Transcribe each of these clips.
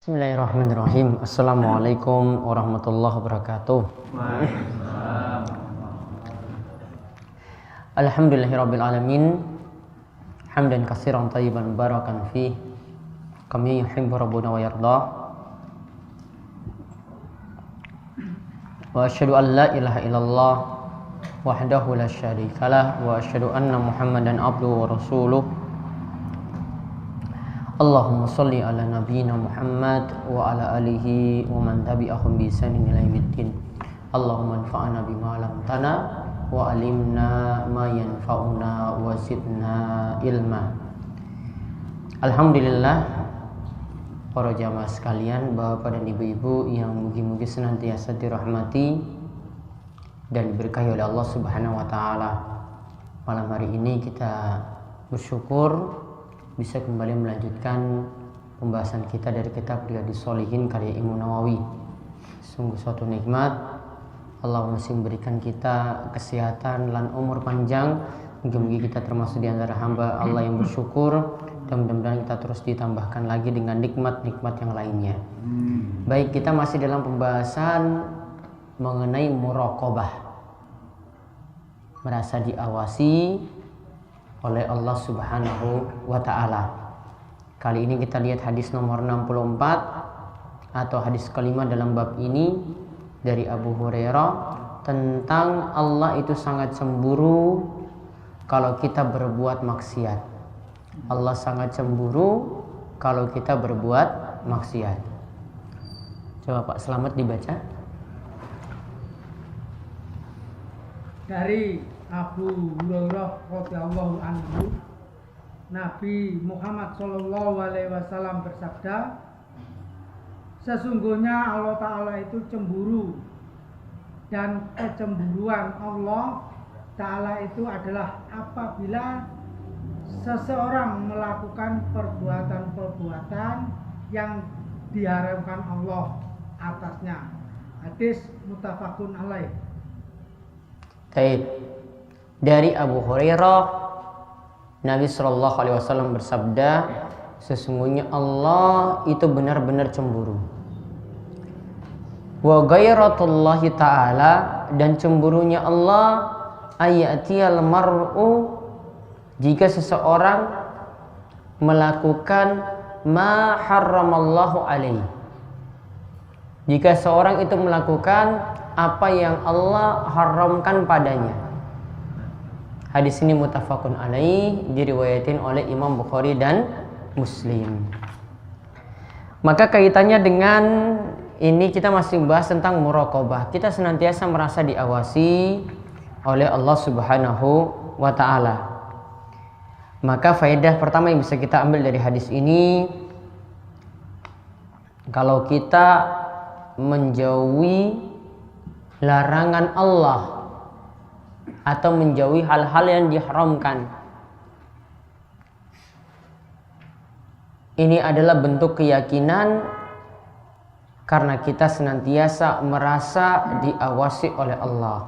Bismillahirrahmanirrahim. Assalamualaikum warahmatullahi wabarakatuh. Alhamdulillahirabbil alamin. Hamdan katsiran thayyiban barakan fih. Kama yuhibbu rabbuna wa yarda. Wa asyhadu an la ilaha illallah wahdahu la syarikalah wa asyhadu anna Muhammadan abduhu wa rasuluh. Allahumma sholli ala nabiyyina Muhammad wa ala alihi wa man tabi'ahum bi ihsanin ila yaumiddin. Allahumma anfa'na bima 'allamtana wa 'allimna ma yanfa'una wa zidna ilma. Alhamdulillah, para jamaah sekalian, bapak dan ibu-ibu yang mugi-mugi senantiasa dirahmati dan diberkahi oleh Allah Subhanahu wa taala. Malam hari ini kita bersyukur bisa kembali melanjutkan pembahasan kita dari kitab Riyadhus Shalihin karya Imam Nawawi. Sungguh suatu nikmat Allah masih memberikan kita kesehatan dan umur panjang. Mungkin kita termasuk di antara hamba Allah yang bersyukur, dan mudah-mudahan kita terus ditambahkan lagi dengan nikmat-nikmat yang lainnya. Baik, kita masih dalam pembahasan mengenai muraqabah, merasa diawasi oleh Allah Subhanahu wa ta'ala. Kali ini kita lihat hadis nomor 64 atau hadis kelima dalam bab ini dari Abu Hurairah tentang Allah itu sangat cemburu kalau kita berbuat maksiat. Allah sangat cemburu kalau kita berbuat maksiat. Coba Pak Slamet dibaca. Dari Abu Hurairah radhiyallahu anhu, Nabi Muhammad sallallahu alaihi wasallam bersabda, sesungguhnya Allah Ta'ala itu cemburu, dan kecemburuan Allah Ta'ala itu adalah apabila seseorang melakukan perbuatan-perbuatan yang diharamkan Allah atasnya. Hadis muttafaqun alaih. Baik. Dari Abu Hurairah, Nabi Shallallahu Alaihi Wasallam bersabda, sesungguhnya Allah itu benar-benar cemburu. Wa ghairatullahi ta'ala, dan cemburunya Allah ayatiyal mar'u, jika seseorang melakukan ma harramallahu alaihi, jika seorang itu melakukan apa yang Allah haramkan padanya. Hadis ini muttafaqun alaih, diriwayatin oleh Imam Bukhari dan Muslim. Maka kaitannya dengan ini kita masih membahas tentang muraqabah. Kita senantiasa merasa diawasi oleh Allah Subhanahu wa taala. Maka faedah pertama yang bisa kita ambil dari hadis ini, kalau kita menjauhi larangan Allah atau menjauhi hal-hal yang diharamkan, ini adalah bentuk keyakinan karena kita senantiasa merasa diawasi oleh Allah.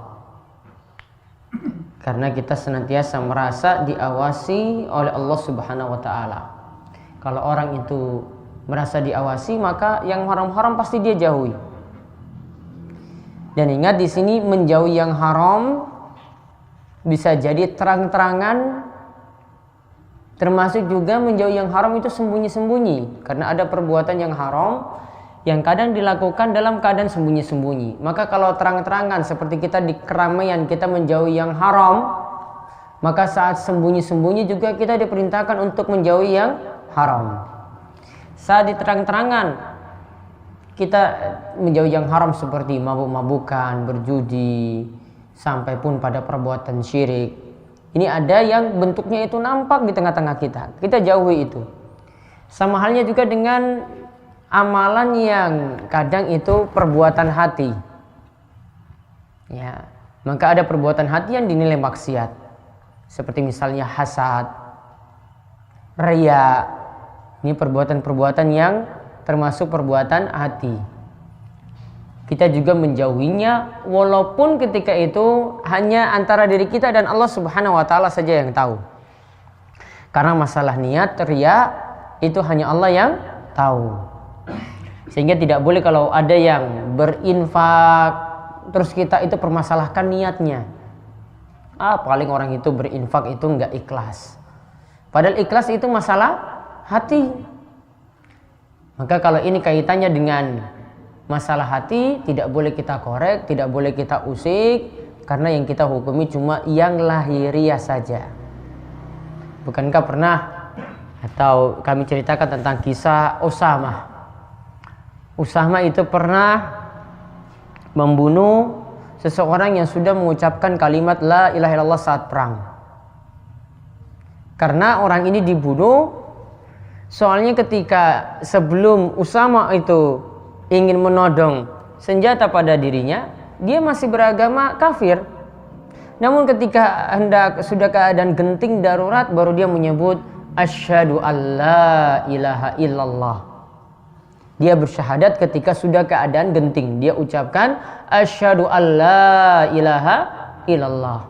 Karena kita senantiasa merasa diawasi oleh Allah Subhanahu wa taala. Kalau orang itu merasa diawasi, maka yang haram-haram pasti dia jauhi. Dan ingat di sini menjauhi yang haram bisa jadi terang-terangan, termasuk juga menjauhi yang haram itu sembunyi-sembunyi. Karena ada perbuatan yang haram yang kadang dilakukan dalam keadaan sembunyi-sembunyi. Maka kalau terang-terangan seperti kita di keramaian kita menjauhi yang haram, maka saat sembunyi-sembunyi juga kita diperintahkan untuk menjauhi yang haram. Saat di terang-terangan kita menjauhi yang haram seperti mabuk-mabukan, berjudi, sampai pun pada perbuatan syirik. Ini ada yang bentuknya itu nampak di tengah-tengah kita. Kita jauhi itu. Sama halnya juga dengan amalan yang kadang itu perbuatan hati. Ya, maka ada perbuatan hati yang dinilai maksiat. Seperti misalnya hasad, riya. Ini perbuatan-perbuatan yang termasuk perbuatan hati. kita juga menjauhinya, walaupun ketika itu hanya antara diri kita dan Allah Subhanahu wa taala saja yang tahu. Karena masalah niat, riya itu hanya Allah yang tahu. Sehingga tidak boleh kalau ada yang berinfak terus kita itu permasalahkan niatnya. Paling orang itu berinfak itu enggak ikhlas. Padahal ikhlas itu masalah hati. Maka kalau ini kaitannya dengan masalah hati, tidak boleh kita korek, tidak boleh kita usik, karena yang kita hukumi cuma yang lahiriah saja. Bukankah pernah atau kami ceritakan tentang kisah Usamah. Usamah itu pernah membunuh seseorang yang sudah mengucapkan kalimat la ilaha illallah saat perang. Karena orang ini dibunuh, soalnya ketika sebelum Usamah itu ingin menodong senjata pada dirinya, dia masih beragama kafir. Namun ketika sudah keadaan genting darurat, baru dia menyebut asyhadu alla ilaha illallah. Dia bersyahadat ketika sudah keadaan genting. Dia ucapkan asyhadu alla ilaha illallah.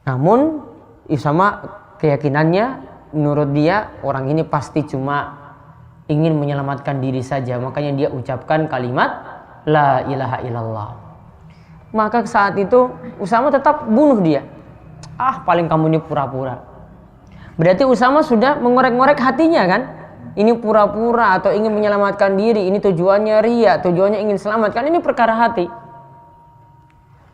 Namun sama keyakinannya, menurut dia orang ini pasti cuma ingin menyelamatkan diri saja, makanya dia ucapkan kalimat la ilaha illallah. Maka saat itu Usamah tetap bunuh dia. Paling kamu ini pura-pura. Berarti Usamah sudah mengorek-ngorek hatinya kan? Ini pura-pura atau ingin menyelamatkan diri, ini tujuannya riya, tujuannya ingin selamatkan, ini perkara hati.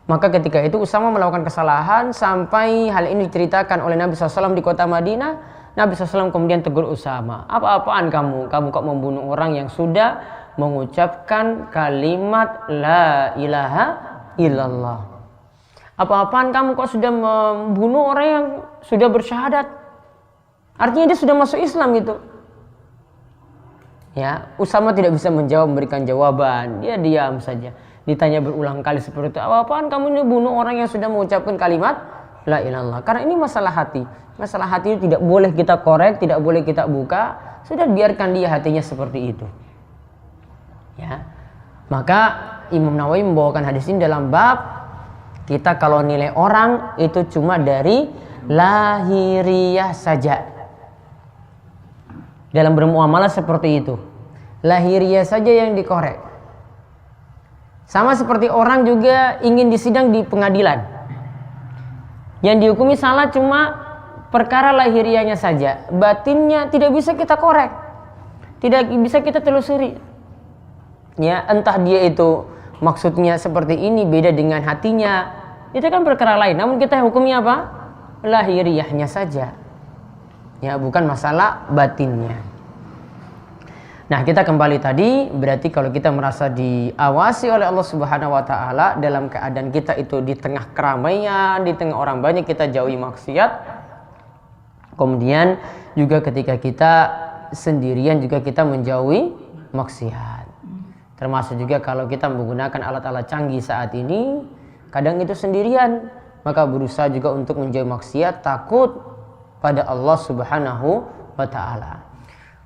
Maka ketika itu Usamah melakukan kesalahan sampai hal ini diceritakan oleh Nabi SAW di kota Madinah. Nabi SAW kemudian tegur Usamah, apa-apaan kamu? Kamu kok membunuh orang yang sudah mengucapkan kalimat la ilaha illallah? Apa-apaan kamu kok sudah membunuh orang yang sudah bersyahadat? Artinya dia sudah masuk Islam gitu. Ya, Usamah tidak bisa menjawab, memberikan jawaban. Dia diam saja. Ditanya berulang kali seperti itu, apa-apaan kamu ini bunuh orang yang sudah mengucapkan kalimat la ilallah? Karena ini masalah hati. Masalah hati itu tidak boleh kita korek, tidak boleh kita buka. Sudah biarkan dia hatinya seperti itu. Ya. Maka Imam Nawawi membawakan hadis ini dalam bab kita kalau nilai orang itu cuma dari lahiriah saja. Dalam bermuamalah seperti itu, lahiriah saja yang dikorek. Sama seperti orang juga ingin disidang di pengadilan, yang dihukumi salah cuma perkara lahiriahnya saja, batinnya tidak bisa kita korek, tidak bisa kita telusuri. Ya, entah dia itu maksudnya seperti ini beda dengan hatinya, itu kan perkara lain. Namun kita hukumnya apa? Lahiriahnya saja. Ya, bukan masalah batinnya. Nah, kita kembali tadi, berarti kalau kita merasa diawasi oleh Allah Subhanahu wa taala dalam keadaan kita itu di tengah keramaian, di tengah orang banyak, kita jauhi maksiat. Kemudian juga ketika kita sendirian juga kita menjauhi maksiat. Termasuk juga kalau kita menggunakan alat-alat canggih saat ini, kadang itu sendirian, maka berusaha juga untuk menjauhi maksiat, takut pada Allah Subhanahu wa taala.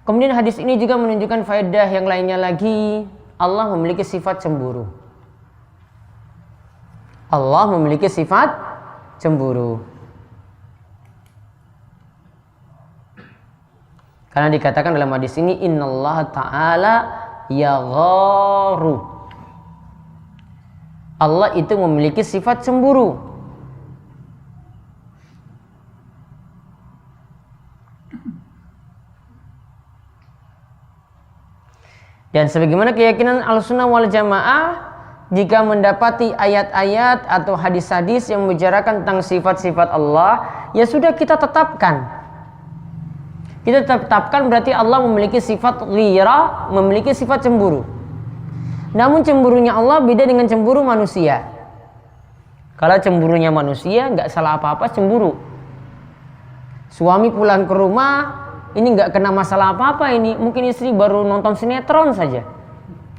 Kemudian hadis ini juga menunjukkan faedah yang lainnya lagi. Allah memiliki sifat cemburu. Allah memiliki sifat cemburu. Karena dikatakan dalam hadis ini, innallaha ta'ala yagharu. Allah itu memiliki sifat cemburu. Dan sebagaimana keyakinan Ahlussunnah wal Jamaah, jika mendapati ayat-ayat atau hadis-hadis yang membicarakan tentang sifat-sifat Allah, ya sudah kita tetapkan. Kita tetapkan berarti Allah memiliki sifat ghira, memiliki sifat cemburu. Namun cemburunya Allah beda dengan cemburu manusia. Kalau cemburunya manusia nggak salah apa-apa cemburu. Suami pulang ke rumah, ini nggak kena masalah apa-apa ini. Mungkin istri baru nonton sinetron saja.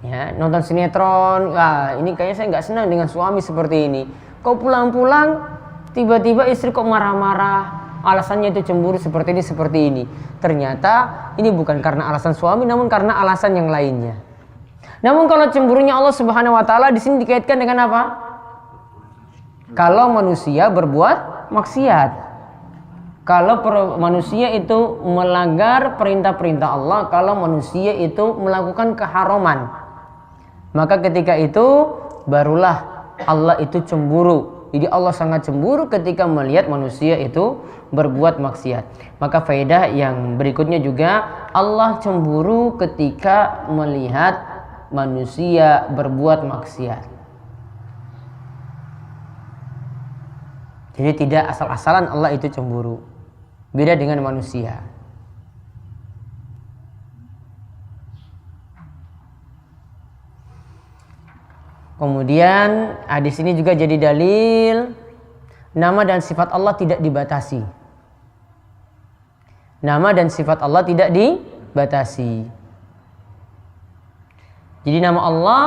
Ya, nonton sinetron, ini kayaknya saya nggak senang dengan suami seperti ini. Kok pulang-pulang, tiba-tiba istri kok marah-marah. Alasannya itu cemburu seperti ini. Ternyata ini bukan karena alasan suami, namun karena alasan yang lainnya. Namun kalau cemburunya Allah Subhanahu wa taala di sini dikaitkan dengan apa? Kalau manusia berbuat maksiat. Kalau manusia itu melanggar perintah-perintah Allah, kalau manusia itu melakukan keharaman, maka ketika itu barulah Allah itu cemburu. Jadi Allah sangat cemburu ketika melihat manusia itu berbuat maksiat. Maka faedah yang berikutnya juga, Allah cemburu ketika melihat manusia berbuat maksiat. Jadi tidak asal-asalan Allah itu cemburu. Beda dengan manusia. Kemudian hadis ini juga jadi dalil nama dan sifat Allah tidak dibatasi. Nama dan sifat Allah tidak dibatasi. Jadi nama Allah,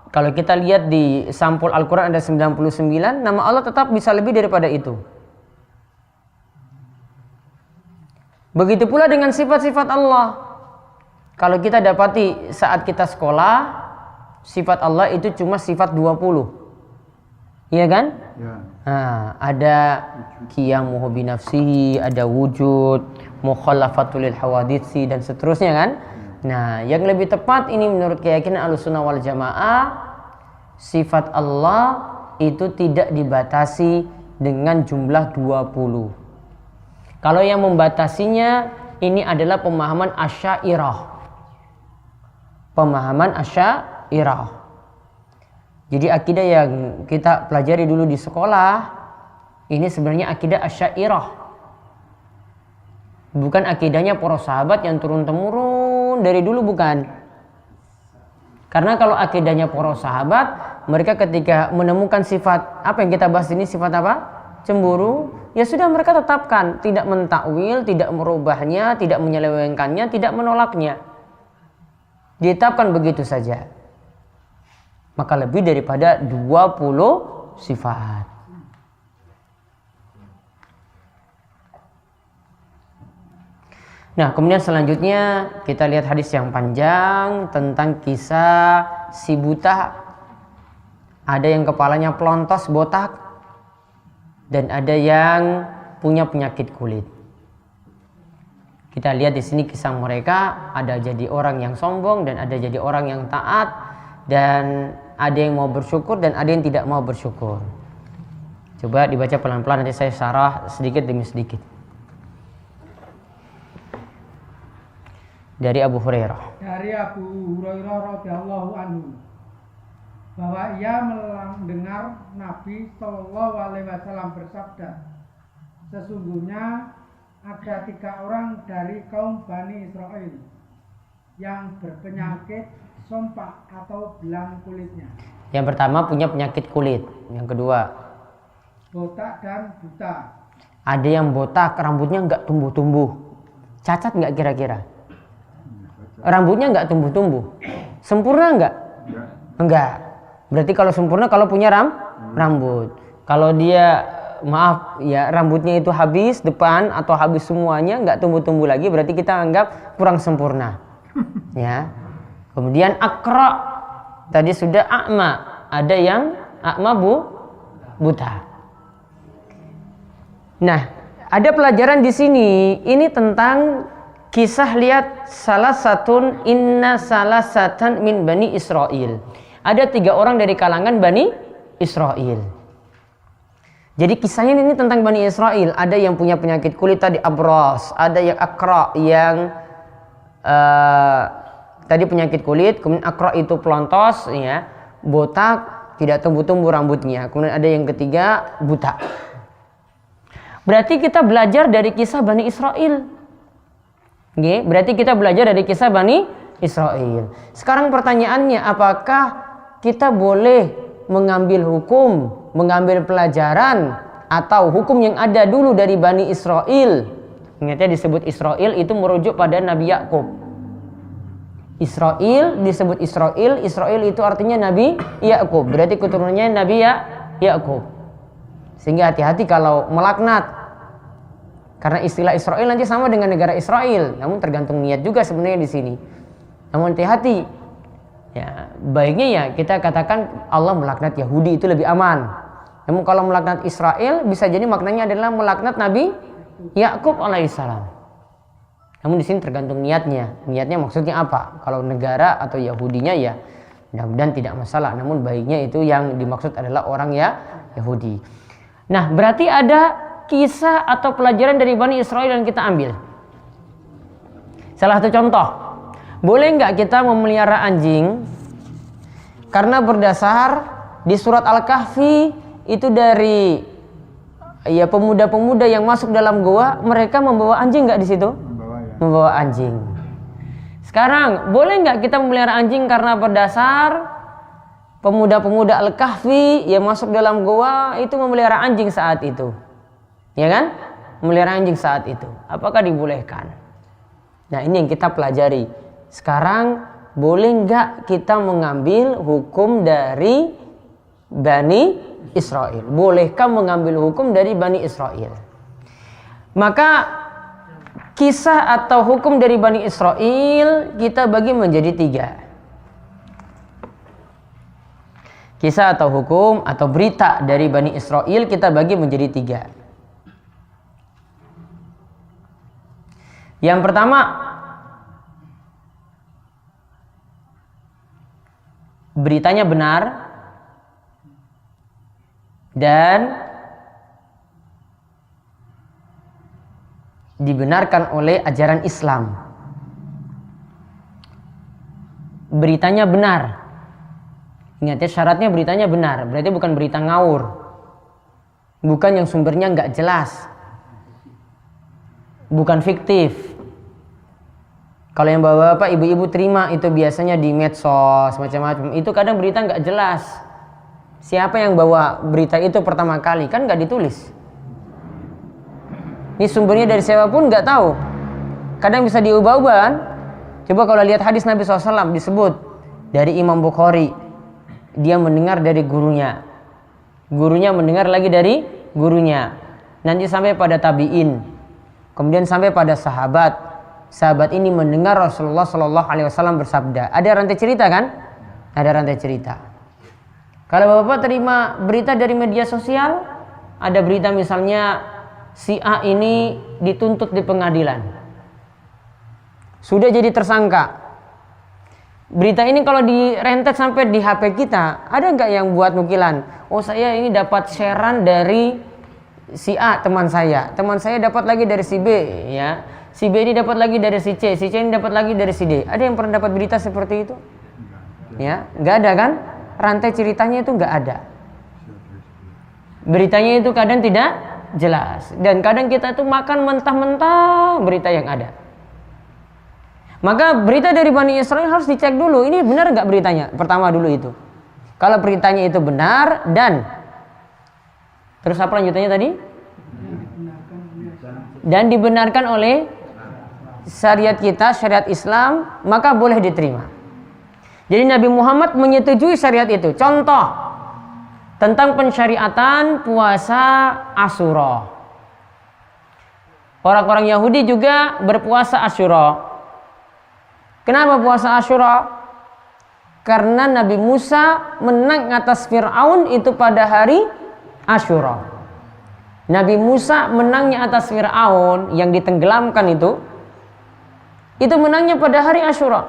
kalau kita lihat di sampul Al-Quran ada 99, nama Allah tetap bisa lebih daripada itu. Begitu pula dengan sifat-sifat Allah. Kalau kita dapati saat kita sekolah, sifat Allah itu cuma sifat 20. Iya kan? Ya. Nah, ada qiyamuhu binafsihi, ada wujud, mukhallafatul lil hawaditsi dan seterusnya kan? Nah, yang lebih tepat ini menurut keyakinan Ahlussunnah wal Jamaah, sifat Allah itu tidak dibatasi dengan jumlah 20. Kalau yang membatasinya ini adalah pemahaman Asy'ariyah. Pemahaman Asy'ariyah. Jadi akidah yang kita pelajari dulu di sekolah ini sebenarnya akidah Asy'ariyah. Bukan akidahnya para sahabat yang turun-temurun dari dulu, bukan. Karena kalau akidahnya para sahabat, mereka ketika menemukan sifat apa yang kita bahas ini, sifat apa? Cemburu, ya sudah mereka tetapkan, tidak mentakwil, tidak merubahnya, tidak menyelewengkannya, tidak menolaknya. Ditetapkan begitu saja. Maka lebih daripada 20 sifat. Nah, kemudian selanjutnya kita lihat hadis yang panjang tentang kisah si buta. Ada yang kepalanya pelontos, botak. Dan ada yang punya penyakit kulit. Kita lihat di sini kisah mereka, ada jadi orang yang sombong dan ada jadi orang yang taat, dan ada yang mau bersyukur dan ada yang tidak mau bersyukur. Coba dibaca pelan-pelan, nanti saya syarah sedikit demi sedikit. Dari Abu Hurairah. Dari Abu Hurairah radhiyallahu anhu, bahwa ia mendengar Nabi Shallallahu Alaihi Wasallam bersabda, sesungguhnya ada 3 orang dari kaum Bani Israel yang berpenyakit sompak atau belang kulitnya. Yang pertama punya penyakit kulit, yang kedua botak dan buta. Ada yang botak, rambutnya nggak tumbuh-tumbuh, cacat nggak kira-kira? Rambutnya nggak tumbuh-tumbuh, sempurna nggak? Enggak. Berarti kalau sempurna kalau punya rambut. Kalau dia maaf ya rambutnya itu habis depan atau habis semuanya nggak tumbuh-tumbuh lagi, berarti kita anggap kurang sempurna. Ya. Kemudian akra, tadi sudah a'ma, ada yang a'ma buta. Nah, ada pelajaran di sini ini tentang kisah, lihat salah satan min Bani Israel. Ada 3 orang dari kalangan Bani Israel. Jadi kisahnya ini tentang Bani Israel. Ada yang punya penyakit kulit tadi abros, ada yang akra yang tadi penyakit kulit, kemudian akra itu pelontos, ya, botak, tidak tumbuh-tumbuh rambutnya. Kemudian ada yang ketiga buta. Berarti kita belajar dari kisah Bani Israel. Berarti kita belajar dari kisah Bani Israel. Sekarang pertanyaannya, apakah kita boleh mengambil hukum, mengambil pelajaran atau hukum yang ada dulu dari Bani Israel? Ingatnya disebut Israel itu merujuk pada Nabi Yakub. Israel disebut Israel, Israel itu artinya Nabi Yakub. Berarti keturunannya Nabi Yakub. Sehingga hati-hati kalau melaknat. Karena istilah Israel nanti sama dengan negara Israel, namun tergantung niat juga sebenarnya di sini. Namun hati-hati, Ya, baiknya ya kita katakan Allah melaknat Yahudi itu lebih aman. Namun kalau melaknat Israel bisa jadi maknanya adalah melaknat Nabi Yakub alaihissalam. Namun di sini tergantung niatnya. Niatnya maksudnya apa? Kalau negara atau Yahudinya ya mudah-mudahan tidak masalah. Namun baiknya itu yang dimaksud adalah orang ya Yahudi. Nah, berarti ada kisah atau pelajaran dari Bani Israel yang kita ambil. Salah satu contoh, boleh nggak kita memelihara anjing? Karena berdasar di surat Al-Kahfi itu dari ya pemuda-pemuda yang masuk dalam goa, mereka membawa anjing nggak di situ? Membawa anjing. Sekarang boleh nggak kita memelihara anjing karena berdasar pemuda-pemuda Al-Kahfi yang masuk dalam goa itu memelihara anjing saat itu, ya kan? Memelihara anjing saat itu, apakah dibolehkan? Nah, ini yang kita pelajari. Sekarang boleh nggak kita mengambil hukum dari Bani Israel? Bolehkah mengambil hukum dari Bani Israel? Maka kisah atau hukum dari Bani Israel kita bagi menjadi 3. Kisah atau hukum atau berita dari Bani Israel kita bagi menjadi 3. Yang pertama, beritanya benar dan dibenarkan oleh ajaran Islam. Beritanya benar. Ingat ya, syaratnya beritanya benar. Berarti bukan berita ngawur, bukan yang sumbernya nggak jelas, bukan fiktif. Kalau yang bapak-bapak, ibu-ibu terima itu biasanya di medsos macam-macam. Itu kadang berita nggak jelas. Siapa yang bawa berita itu pertama kali kan nggak ditulis. Ini sumbernya dari siapapun nggak tahu. Kadang bisa diubah-ubah kan. Coba kalau lihat hadis Nabi SAW disebut dari Imam Bukhari, dia mendengar dari gurunya, gurunya mendengar lagi dari gurunya, nanti sampai pada tabiin, kemudian sampai pada sahabat. Sahabat ini mendengar Rasulullah Shallallahu Alaihi Wasallam bersabda. Ada rantai cerita kan? Ada rantai cerita. Kalau bapak terima berita dari media sosial, ada berita misalnya si A ini dituntut di pengadilan, sudah jadi tersangka. Berita ini kalau direntet sampai di HP kita, ada nggak yang buat nukilan? Oh, saya ini dapat sharean dari si A, teman saya dapat lagi dari si B, ya. Si B ini dapat lagi dari si C ini dapat lagi dari si D. Ada yang pernah dapat berita seperti itu? Ya, nggak ada kan? Rantai ceritanya itu nggak ada. Beritanya itu kadang tidak jelas, dan kadang kita tuh makan mentah-mentah berita yang ada. Maka berita dari Bani Israel harus dicek dulu, ini benar nggak beritanya? Pertama dulu itu. Kalau beritanya itu benar dan terus apa lanjutannya tadi? Dan dibenarkan oleh syariat kita, syariat Islam, maka boleh diterima. Jadi Nabi Muhammad menyetujui syariat itu. Contoh tentang pensyariatan puasa Asyura. Orang-orang Yahudi juga berpuasa Asyura. Kenapa puasa Asyura? Karena Nabi Musa menang atas Fir'aun itu pada hari Asyura. Nabi Musa menangnya atas Fir'aun yang ditenggelamkan itu menangnya pada hari Asyura.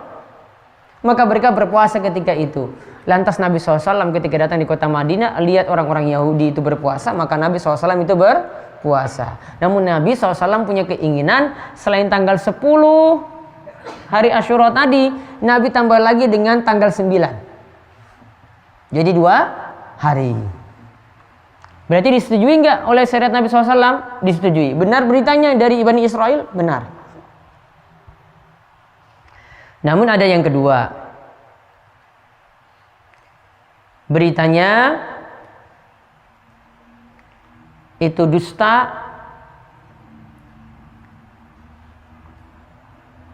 Maka mereka berpuasa ketika itu. Lantas Nabi SAW ketika datang di kota Madinah, lihat orang-orang Yahudi itu berpuasa, maka Nabi SAW itu berpuasa. Namun Nabi SAW punya keinginan selain tanggal 10 hari Asyura tadi, Nabi tambah lagi dengan tanggal 9. Jadi 2 hari. Berarti disetujui nggak oleh syariat Nabi SAW? Disetujui. Benar beritanya dari Bani Israel? Benar. Namun ada yang kedua. Beritanya itu dusta.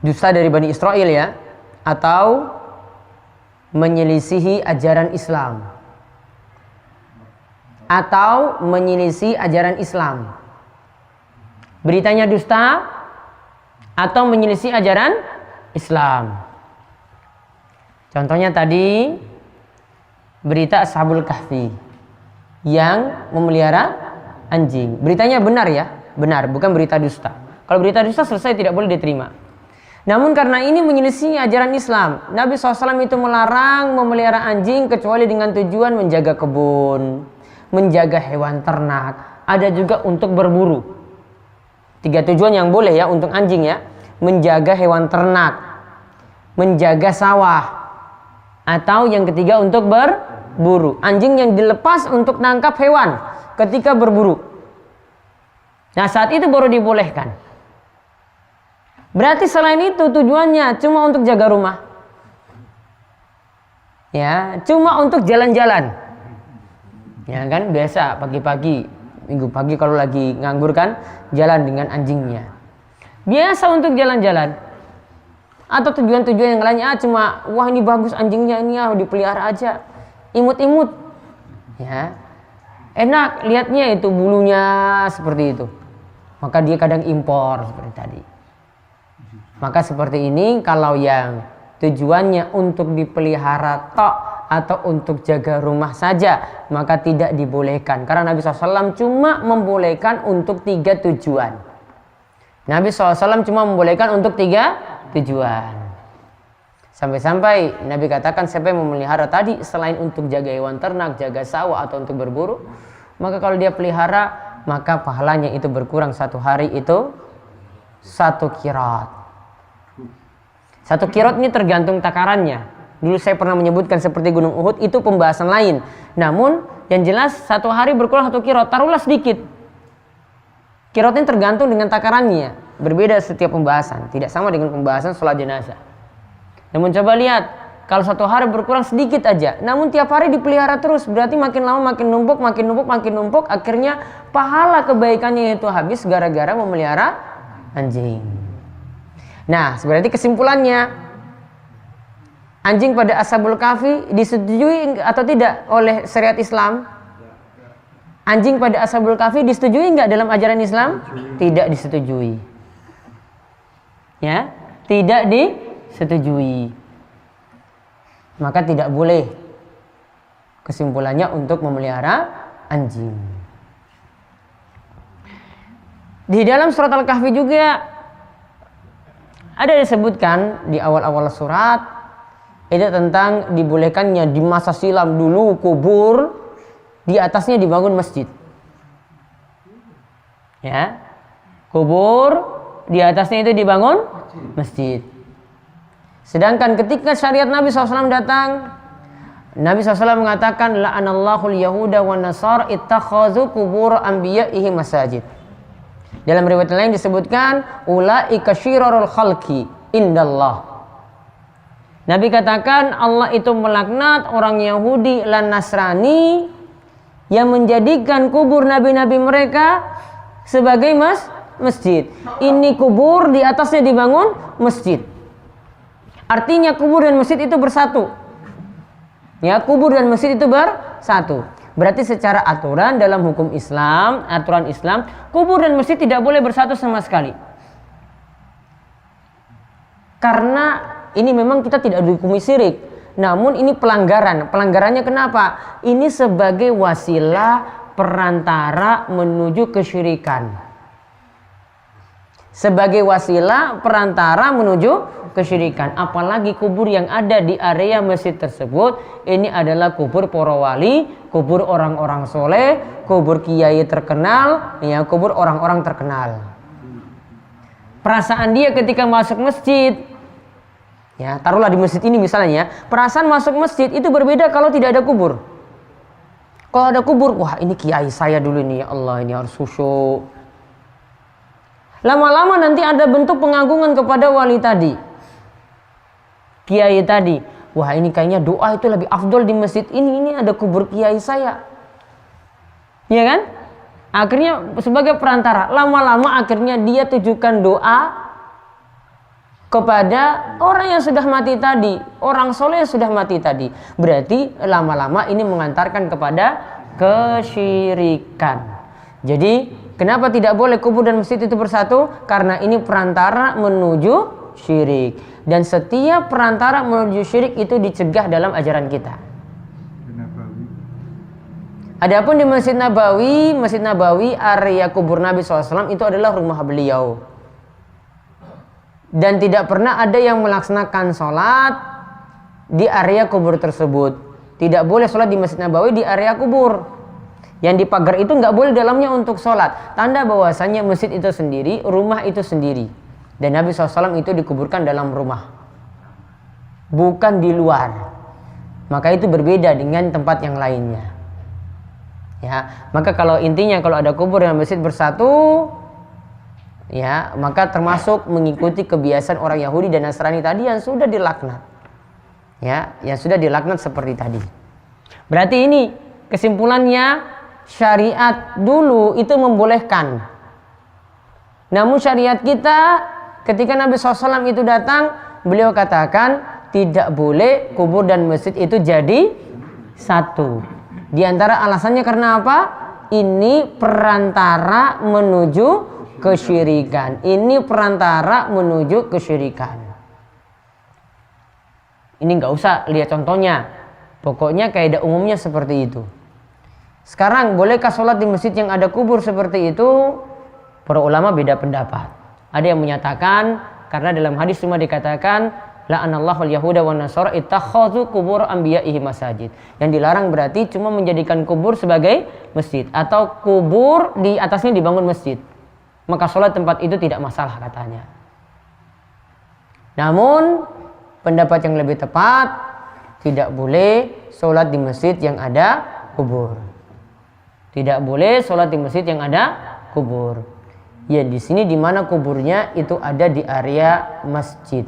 Dusta dari Bani Israel ya. Atau menyelisihi ajaran Islam. Atau menyelisih ajaran Islam. Beritanya dusta atau menyelisih ajaran Islam. Contohnya tadi berita Ashabul Kahfi yang memelihara anjing. Beritanya benar ya? Benar, bukan berita dusta. Kalau berita dusta selesai, tidak boleh diterima. Namun karena ini menyelisih ajaran Islam, Nabi SAW itu melarang memelihara anjing kecuali dengan tujuan menjaga kebun, menjaga hewan ternak, ada juga untuk berburu. 3 tujuan yang boleh ya untuk anjing ya. Menjaga hewan ternak, menjaga sawah, atau yang ketiga untuk berburu. Anjing yang dilepas untuk nangkap hewan ketika berburu. Nah, saat itu baru dibolehkan. Berarti selain itu tujuannya cuma untuk jaga rumah. Ya, cuma untuk jalan-jalan. Ya kan, biasa pagi-pagi, minggu pagi kalau lagi nganggur kan, jalan dengan anjingnya. Biasa untuk jalan-jalan. Atau tujuan-tujuan yang lainnya cuma wah ini bagus anjingnya ini ya dipelihara aja, imut-imut ya, enak lihatnya itu bulunya seperti itu, maka dia kadang impor seperti tadi. Maka seperti ini kalau yang tujuannya untuk dipelihara tok atau untuk jaga rumah saja, maka tidak dibolehkan, karena Nabi SAW cuma membolehkan untuk 3 tujuan. Nabi SAW cuma membolehkan untuk 3 tujuan. Sampai-sampai Nabi katakan siapa yang memelihara tadi selain untuk jaga hewan ternak, jaga sawah atau untuk berburu, maka kalau dia pelihara maka pahalanya itu berkurang 1 hari itu 1 kirot. 1 kirot ini tergantung takarannya. Dulu saya pernah menyebutkan seperti Gunung Uhud, itu pembahasan lain. Namun yang jelas 1 hari berkurang 1 kirot, taruhlah sedikit. Kirotnya tergantung dengan takarannya. Berbeda setiap pembahasan, tidak sama dengan pembahasan sholat jenazah. Namun coba lihat, kalau 1 hari berkurang sedikit aja, namun tiap hari dipelihara terus, berarti makin lama makin numpuk, akhirnya pahala kebaikannya itu habis gara-gara memelihara anjing. Nah, berarti kesimpulannya, anjing pada Ashabul Kahfi disetujui atau tidak oleh syariat Islam? Anjing pada Ashabul Kahfi disetujui enggak dalam ajaran Islam? Tidak disetujui. Ya, tidak disetujui. Maka tidak boleh kesimpulannya untuk memelihara anjing. Di dalam surat Al-Kahfi juga ada disebutkan di awal-awal surat itu tentang dibolehkannya di masa silam dulu kubur di atasnya dibangun masjid. Ya. Kubur di atasnya itu dibangun masjid. Sedangkan ketika syariat Nabi SAW datang, Nabi SAW mengatakan la'anallahu al-yahuda wa nasar ittakhadhu qubur anbiya'ihi masajid. Dalam riwayat lain disebutkan ulaika syirarul khalqi indallah. Nabi katakan Allah itu melaknat orang Yahudi dan Nasrani yang menjadikan kubur nabi-nabi mereka sebagai masjid. Ini kubur di atasnya dibangun masjid. Artinya kubur dan masjid itu bersatu. Ya, kubur dan masjid itu bersatu. Berarti secara aturan dalam hukum Islam, aturan Islam, kubur dan masjid tidak boleh bersatu sama sekali. Karena ini memang kita tidak dihukumi syirik, namun ini pelanggaran. Pelanggarannya kenapa? Ini sebagai wasilah perantara menuju kesyirikan. Sebagai wasilah perantara menuju kesyirikan. Apalagi kubur yang ada di area masjid tersebut, ini adalah kubur para wali, kubur orang-orang soleh, kubur kiai terkenal, ya, kubur orang-orang terkenal. Perasaan dia ketika masuk masjid, ya, taruhlah di masjid ini misalnya, perasaan masuk masjid itu berbeda kalau tidak ada kubur. Kalau ada kubur, wah ini kiai saya dulu ini, ya Allah ini harus khusyuk. Lama-lama nanti ada bentuk pengagungan kepada wali tadi, kiai tadi. Wah ini kayaknya doa itu lebih afdol di masjid ini ada kubur kiai saya, ya kan? Akhirnya sebagai perantara, lama-lama akhirnya dia tujukan doa kepada orang yang sudah mati tadi, orang soleh yang sudah mati tadi. Berarti lama-lama ini mengantarkan kepada kesyirikan. Jadi kenapa tidak boleh kubur dan masjid itu bersatu? Karena ini perantara menuju syirik. Dan setiap perantara menuju syirik itu dicegah dalam ajaran kita. Adapun di Masjid Nabawi area kubur Nabi SAW itu adalah rumah beliau. Dan tidak pernah ada yang melaksanakan sholat di area kubur tersebut. Tidak boleh sholat di Masjid Nabawi di area kubur. Yang di pagar itu nggak boleh dalamnya untuk sholat. Tanda bahwasanya masjid itu sendiri, rumah itu sendiri. Dan Nabi SAW itu dikuburkan dalam rumah, bukan di luar. Maka itu berbeda dengan tempat yang lainnya. Ya, maka kalau intinya kalau ada kubur dan masjid bersatu, ya, maka termasuk mengikuti kebiasaan orang Yahudi dan Nasrani tadi yang sudah dilaknat. Ya, yang sudah dilaknat seperti tadi. Berarti ini kesimpulannya, syariat dulu itu membolehkan. Namun syariat kita ketika Nabi SAW itu datang, beliau katakan tidak boleh kubur dan masjid itu jadi satu. Di antara alasannya karena apa? Ini perantara menuju kesyirikan. Ini perantara menuju kesyirikan. Ini nggak usah lihat contohnya. Pokoknya kaidah umumnya seperti itu. Sekarang bolehkah sholat di masjid yang ada kubur seperti itu? Para ulama beda pendapat. Ada yang menyatakan karena dalam hadis cuma dikatakan la'anallahu al-yahuda wa nasara ittakhadhu qubur anbiya'ihi masajid. Yang dilarang berarti cuma menjadikan kubur sebagai masjid atau kubur di atasnya dibangun masjid. Maka sholat tempat itu tidak masalah katanya. Namun pendapat yang lebih tepat, tidak boleh sholat di masjid yang ada kubur. Tidak boleh sholat di masjid yang ada kubur. Ya, di sini di mana kuburnya itu ada di area masjid.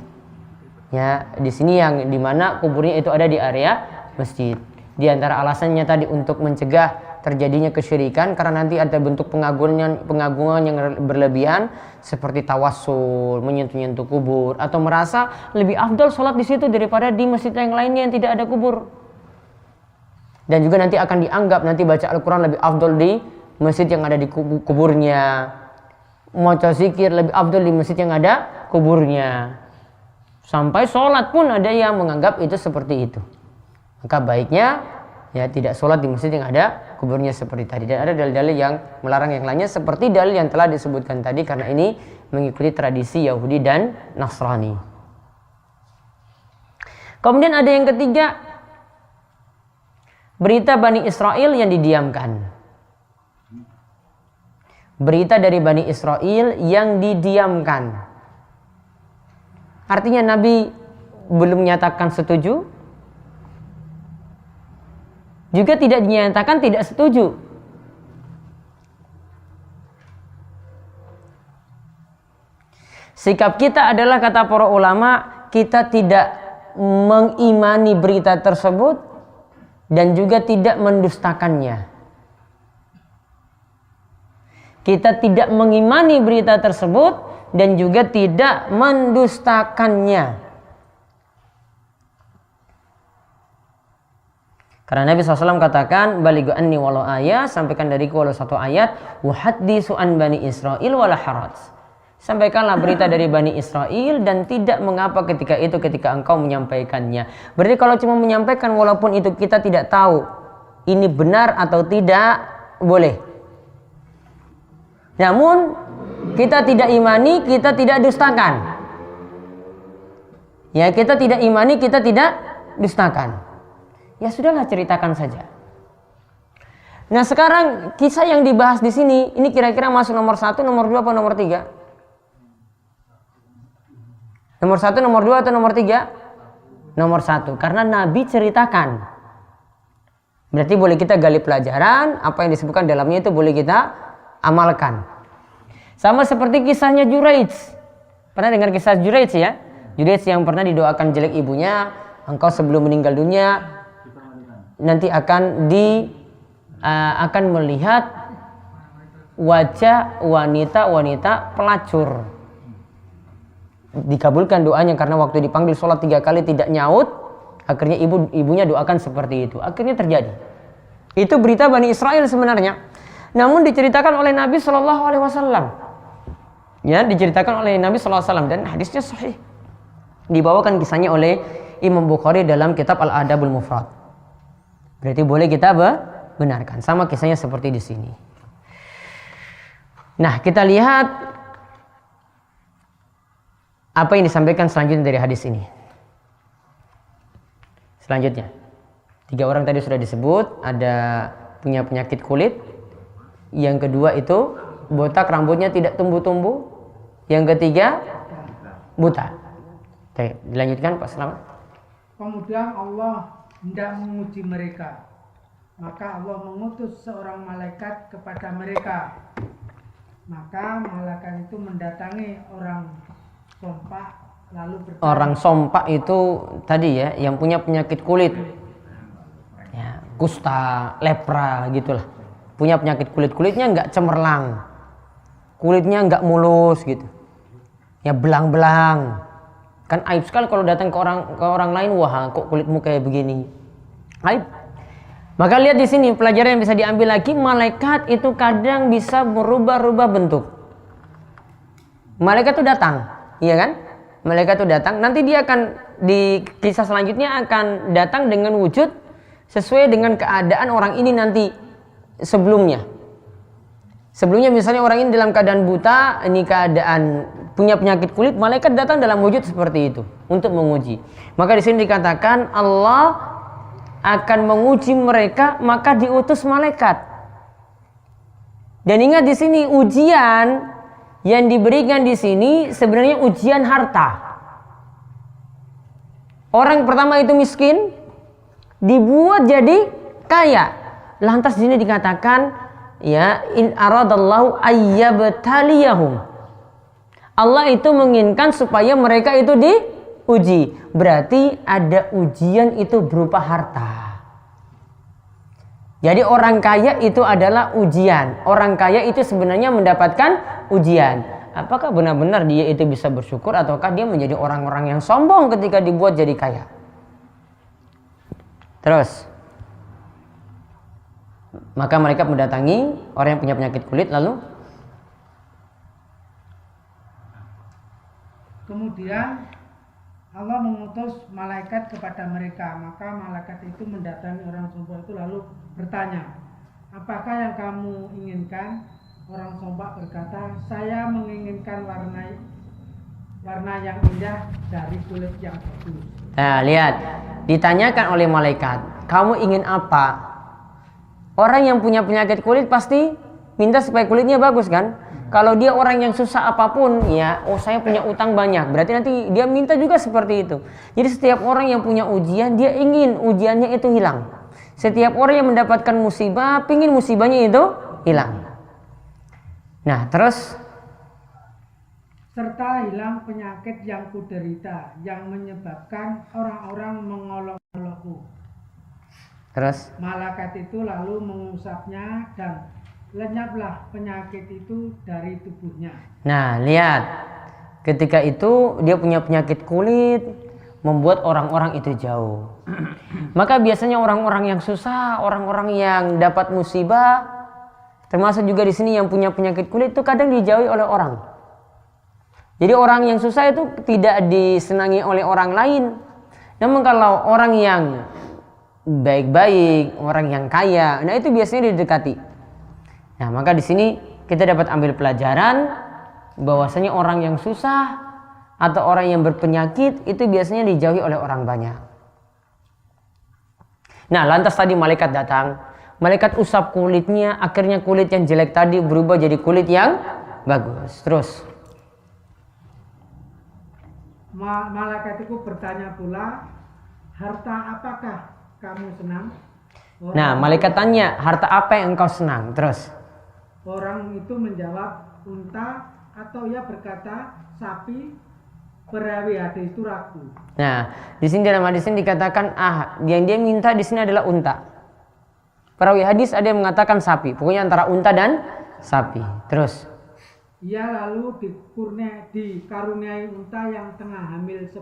Ya, di sini yang di mana kuburnya itu ada di area masjid. Di antara alasannya tadi untuk mencegah terjadinya kesyirikan karena nanti ada bentuk pengagungan yang berlebihan seperti tawassul, menyentuh-nyentuh kubur atau merasa lebih afdal sholat di situ daripada di masjid yang lainnya yang tidak ada kubur. Dan juga nanti akan dianggap nanti baca Al-Quran lebih afdal di masjid yang ada di kuburnya. Maca zikir lebih afdal di masjid yang ada kuburnya. Sampai sholat pun ada yang menganggap itu seperti itu. Maka baiknya ya tidak sholat di masjid yang ada kuburnya seperti tadi. Dan ada dalil-dalil yang melarang yang lainnya seperti dalil yang telah disebutkan tadi karena ini mengikuti tradisi Yahudi dan Nasrani. Kemudian ada yang ketiga, berita Bani Israel yang didiamkan. Berita dari Bani Israel yang didiamkan. Artinya Nabi belum menyatakan setuju, juga tidak dinyatakan tidak setuju. Sikap kita adalah, kata para ulama, kita tidak mengimani berita tersebut dan juga tidak mendustakannya. Kita tidak mengimani berita tersebut dan juga tidak mendustakannya. Karena Nabi SAW katakan, balighu anni walau ayat, sampaikan dariku walau satu ayat, wa haditsu an Bani Israil wala haraj. Sampaikanlah berita dari Bani Israel dan tidak mengapa ketika engkau menyampaikannya. Berarti kalau cuma menyampaikan walaupun itu kita tidak tahu ini benar atau tidak, boleh. Namun kita tidak imani, kita tidak dustakan. Ya, kita tidak imani, kita tidak dustakan. Ya sudahlah, ceritakan saja. Nah sekarang kisah yang dibahas di sini, ini kira-kira masuk nomor 1, nomor 2, apa nomor 3? Nomor 1, nomor 2, atau nomor 3? Nomor 1, karena Nabi ceritakan. Berarti boleh kita gali pelajaran, apa yang disebutkan dalamnya itu boleh kita amalkan. Sama seperti kisahnya Juraij. Pernah dengar kisah Juraij ya? Juraij yang pernah didoakan jelek ibunya, engkau sebelum meninggal dunia nanti akan melihat wajah wanita pelacur. Dikabulkan doanya karena waktu dipanggil sholat 3 kali tidak nyaut, akhirnya ibunya doakan seperti itu. Akhirnya terjadi. Itu berita Bani Israel sebenarnya. Namun diceritakan oleh Nabi SAW. Ya, diceritakan oleh Nabi SAW dan hadisnya sahih. Dibawakan kisahnya oleh Imam Bukhari dalam kitab Al-Adabul Mufrad. Berarti boleh kita benarkan. Sama kisahnya seperti di sini. Nah, kita lihat apa yang disampaikan selanjutnya dari hadis ini. Selanjutnya, 3 orang tadi sudah disebut, ada punya penyakit kulit. Yang kedua itu botak, rambutnya tidak tumbuh-tumbuh. Yang ketiga buta. Oke, dilanjutkan Pak Selamat. Kemudian Allah hendak menguji mereka. Maka Allah mengutus seorang malaikat kepada mereka. Maka malaikat itu mendatangi orang sompak lalu bertanya. Orang sompak itu tadi ya, yang punya penyakit kulit. Ya, kusta, lepra gitulah. Punya penyakit kulit, kulitnya nggak cemerlang, kulitnya nggak mulus gitu, ya belang-belang. Kan aib sekali kalau datang ke orang lain, wah kok kulitmu kayak begini, aib. Maka lihat di sini pelajaran yang bisa diambil lagi, malaikat itu kadang bisa merubah-rubah bentuk. Malaikat itu datang, iya kan? Malaikat itu datang, nanti dia akan di kisah selanjutnya akan datang dengan wujud sesuai dengan keadaan orang ini nanti sebelumnya. Sebelumnya misalnya orang ini dalam keadaan buta, ini keadaan punya penyakit kulit, malaikat datang dalam wujud seperti itu untuk menguji. Maka di sini dikatakan Allah akan menguji mereka, maka diutus malaikat. Dan ingat di sini ujian yang diberikan di sini sebenarnya ujian harta. Orang pertama itu miskin, dibuat jadi kaya. Lantas di sini dikatakan, ya, in aradallahu ayyabtaliyahum. Allah itu menginginkan supaya mereka itu diuji. Berarti ada ujian itu berupa harta. Jadi orang kaya itu adalah ujian. Orang kaya itu sebenarnya mendapatkan ujian. Apakah benar-benar dia itu bisa bersyukur ataukah dia menjadi orang-orang yang sombong ketika dibuat jadi kaya? Terus, maka mereka mendatangi orang yang punya penyakit kulit, lalu kemudian Allah mengutus malaikat kepada mereka. Maka malaikat itu mendatangi orang sombong itu lalu bertanya, apakah yang kamu inginkan? Orang sombong berkata, saya menginginkan warna yang indah dari kulit yang bagus. Nah, lihat, ditanyakan oleh malaikat, kamu ingin apa? Orang yang punya penyakit kulit pasti minta supaya kulitnya bagus kan? Kalau dia orang yang susah apapun, ya, oh saya punya utang banyak, berarti nanti dia minta juga seperti itu. Jadi setiap orang yang punya ujian, dia ingin ujiannya itu hilang. Setiap orang yang mendapatkan musibah, pingin musibahnya itu hilang. Nah, terus serta hilang penyakit yang kuderita, yang menyebabkan orang-orang mengolok-olokku. Terus Malaikat itu lalu mengusapnya dan lenyaplah penyakit itu dari tubuhnya. nah, lihat. Ketika itu dia punya penyakit kulit, membuat orang-orang itu jauh. Maka biasanya orang-orang yang susah, orang-orang yang dapat musibah, termasuk juga di sini yang punya penyakit kulit itu kadang dijauhi oleh orang. Jadi orang yang susah itu tidak disenangi oleh orang lain. Namun kalau orang yang baik-baik, orang yang kaya, nah itu biasanya didekati. Nah, maka di sini kita dapat ambil pelajaran bahwasanya orang yang susah atau orang yang berpenyakit itu biasanya dijauhi oleh orang banyak. Nah, lantas tadi malaikat datang, malaikat usap kulitnya, akhirnya kulit yang jelek tadi berubah jadi kulit yang bagus. Terus malaikat itu bertanya pula, harta apakah kamu senang? nah, malaikat tanya, harta apa yang engkau senang? Terus Orang itu menjawab, unta, atau ia berkata, sapi, perawi hadis itu ragu. nah, di sini dalam hadis ini dikatakan yang dia minta di sini adalah unta. Perawi hadis ada yang mengatakan sapi, pokoknya antara unta dan sapi. Terus Ia lalu dikaruniai unta yang tengah hamil 10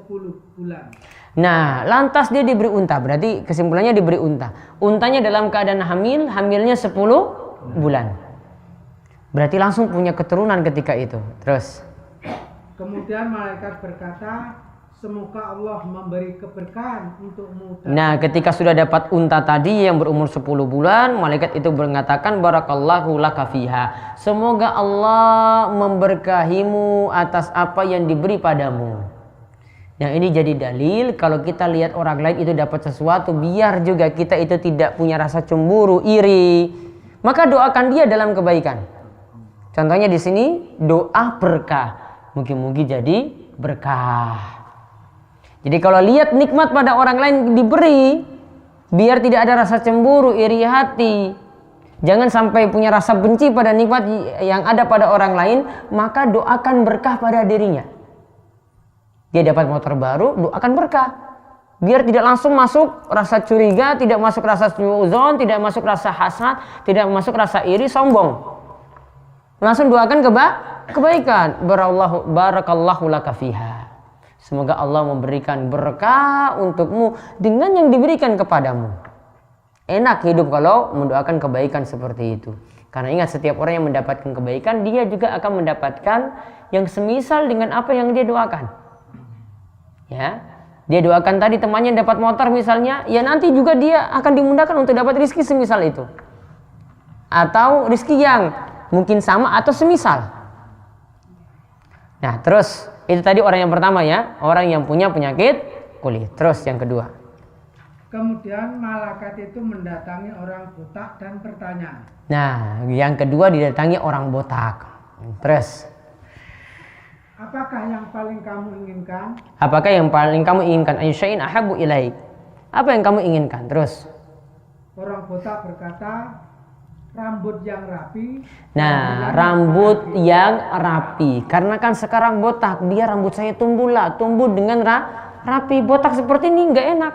bulan. nah, lantas dia diberi unta, berarti kesimpulannya diberi unta. Untanya dalam keadaan hamil, hamilnya 10 bulan. Berarti langsung punya keturunan ketika itu. Terus Kemudian malaikat berkata, semoga Allah memberi keberkahan untukmu. Nah, ketika sudah dapat unta tadi yang berumur 10 bulan, malaikat itu mengatakan barakallahu laka fiha. Semoga Allah memberkahimu atas apa yang diberi padamu. Yang ini jadi dalil kalau kita lihat orang lain itu dapat sesuatu, biar juga kita itu tidak punya rasa cemburu, iri, maka doakan dia dalam kebaikan. Contohnya di sini doa berkah, mungkin-mungkin jadi berkah. Jadi kalau lihat nikmat pada orang lain diberi, biar tidak ada rasa cemburu, iri hati. Jangan sampai punya rasa benci pada nikmat yang ada pada orang lain, maka doakan berkah pada dirinya. Dia dapat motor baru, doakan berkah. Biar tidak langsung masuk rasa curiga, tidak masuk rasa suudzon, tidak masuk rasa hasad, tidak masuk rasa iri, sombong. Langsung doakan kebaikan. Barakallahu laka fiha. Semoga Allah memberikan berkah untukmu dengan yang diberikan kepadamu. Enak hidup kalau mendoakan kebaikan seperti itu. Karena ingat, setiap orang yang mendapatkan kebaikan, dia juga akan mendapatkan yang semisal dengan apa yang dia doakan. Ya, dia doakan tadi temannya dapat motor misalnya, ya nanti juga dia akan dimudahkan untuk dapat rezeki semisal itu. Atau rezeki yang mungkin sama atau semisal. Nah, terus itu tadi orang yang pertama ya, orang yang punya penyakit kulit. Terus yang kedua. Kemudian malaikat itu mendatangi orang botak dan bertanya. Nah, yang kedua didatangi orang botak. Terus. Apakah yang paling kamu inginkan? Apakah yang paling kamu inginkan? Ayyushain ahabbu ilaik. Apa yang kamu inginkan? Terus. Orang botak berkata, rambut yang rapi. Nah, rambut yang rapi. Karena kan sekarang botak, dia rambut saya tumbuh dengan rapi. Botak seperti ini nggak enak.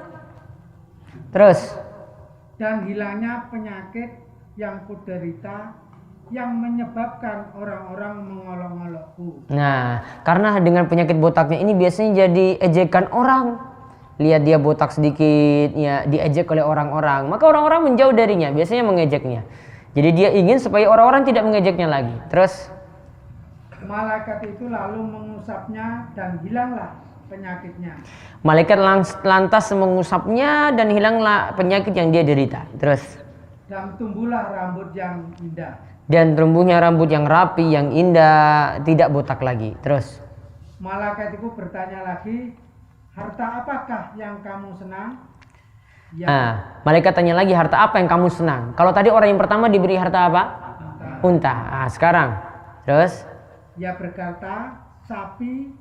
Terus. Dan hilangnya penyakit yang kuderita, yang menyebabkan orang-orang mengolok-olokku. Nah, karena dengan penyakit botaknya ini biasanya jadi ejekan orang. Lihat dia botak sedikit, ya diejek oleh orang-orang. Maka orang-orang menjauh darinya, biasanya mengejeknya. Jadi dia ingin supaya orang-orang tidak mengejeknya lagi. Terus malaikat itu lalu mengusapnya dan hilanglah penyakitnya. Malaikat lantas mengusapnya dan hilanglah penyakit yang dia derita. Terus dan tumbuhlah rambut yang indah. Dan tumbuhnya rambut yang rapi, yang indah, tidak botak lagi. Terus malaikat itu bertanya lagi, harta apakah yang kamu senang? Ya. Nah, malaikat tanya lagi, harta apa yang kamu senang? Kalau tadi orang yang pertama diberi harta apa? Unta. Nah, sekarang terus ia berkata, sapi.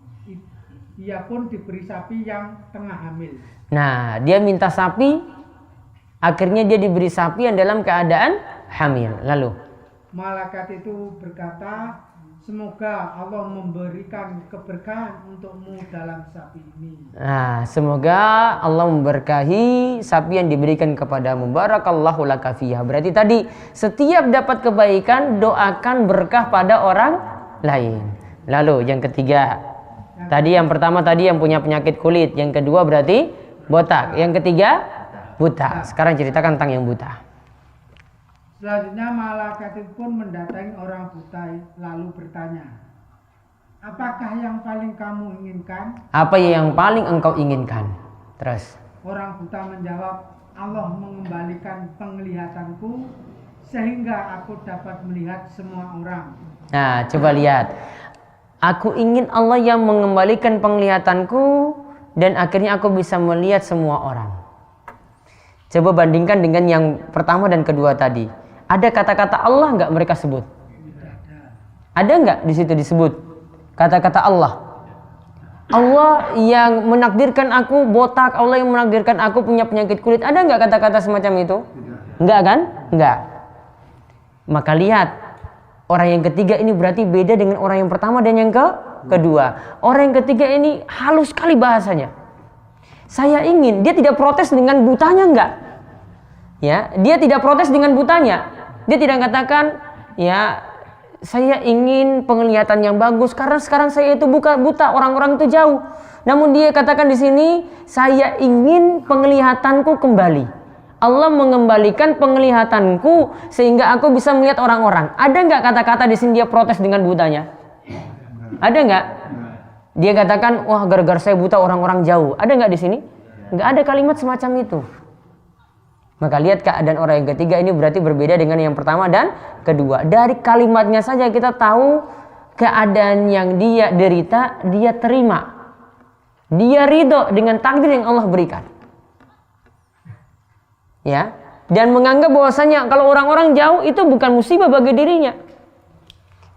Ia pun diberi sapi yang tengah hamil. Nah, dia minta sapi, akhirnya dia diberi sapi yang dalam keadaan hamil. Lalu malaikat itu berkata, semoga Allah memberikan keberkahan untukmu dalam sapi ini. Nah, semoga Allah memberkahi sapi yang diberikan kepadamu. Barakallahu laka fiha. Berarti tadi setiap dapat kebaikan doakan berkah pada orang lain. Lalu yang ketiga. Tadi yang pertama tadi yang punya penyakit kulit, yang kedua berarti botak, yang ketiga buta. Sekarang ceritakan tentang yang buta. Selanjutnya malaikat itu pun mendatangi orang buta lalu bertanya, apakah yang paling kamu inginkan? Apa yang paling engkau inginkan? Terus orang buta menjawab, Allah mengembalikan penglihatanku sehingga aku dapat melihat semua orang. Nah, coba lihat. Aku ingin Allah yang mengembalikan penglihatanku dan akhirnya aku bisa melihat semua orang. Coba bandingkan dengan yang pertama dan kedua tadi. Ada kata-kata Allah nggak mereka sebut? Ada nggak di situ disebut kata-kata Allah? Allah yang menakdirkan aku botak, Allah yang menakdirkan aku punya penyakit kulit. Ada nggak kata-kata semacam itu? Enggak kan? Enggak. Maka lihat, orang yang ketiga ini berarti beda dengan orang yang pertama dan yang kedua. Orang yang ketiga ini halus sekali bahasanya. Saya ingin, dia tidak protes dengan butanya enggak. Ya, dia tidak protes dengan butanya. Dia tidak katakan, ya saya ingin penglihatan yang bagus karena sekarang saya itu buta, orang-orang itu jauh. Namun dia katakan di sini, saya ingin penglihatanku kembali. Allah mengembalikan penglihatanku sehingga aku bisa melihat orang-orang. Ada nggak kata-kata di sini dia protes dengan butanya? Ada nggak? Dia katakan, wah gara-gara saya buta orang-orang jauh. Ada nggak di sini? Nggak ada kalimat semacam itu. Maka lihat keadaan orang yang ketiga ini berarti berbeda dengan yang pertama dan kedua. Dari kalimatnya saja kita tahu keadaan yang dia derita, dia terima. Dia ridho dengan takdir yang Allah berikan. Ya, dan menganggap bahwasanya kalau orang-orang jauh itu bukan musibah bagi dirinya.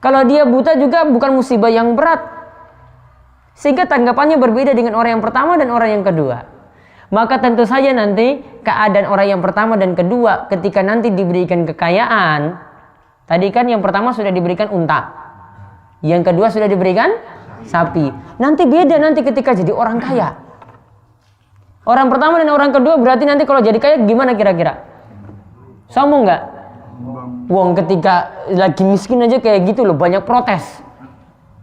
Kalau dia buta juga bukan musibah yang berat. Sehingga tanggapannya berbeda dengan orang yang pertama dan orang yang kedua. Maka tentu saja nanti keadaan orang yang pertama dan kedua ketika nanti diberikan kekayaan. Tadi kan yang pertama sudah diberikan unta, yang kedua sudah diberikan sapi. Nanti beda nanti ketika jadi orang kaya. Orang pertama dan orang kedua berarti nanti kalau jadi kaya gimana kira-kira? Sombong nggak? Wong ketika lagi miskin aja kayak gitu loh, banyak protes.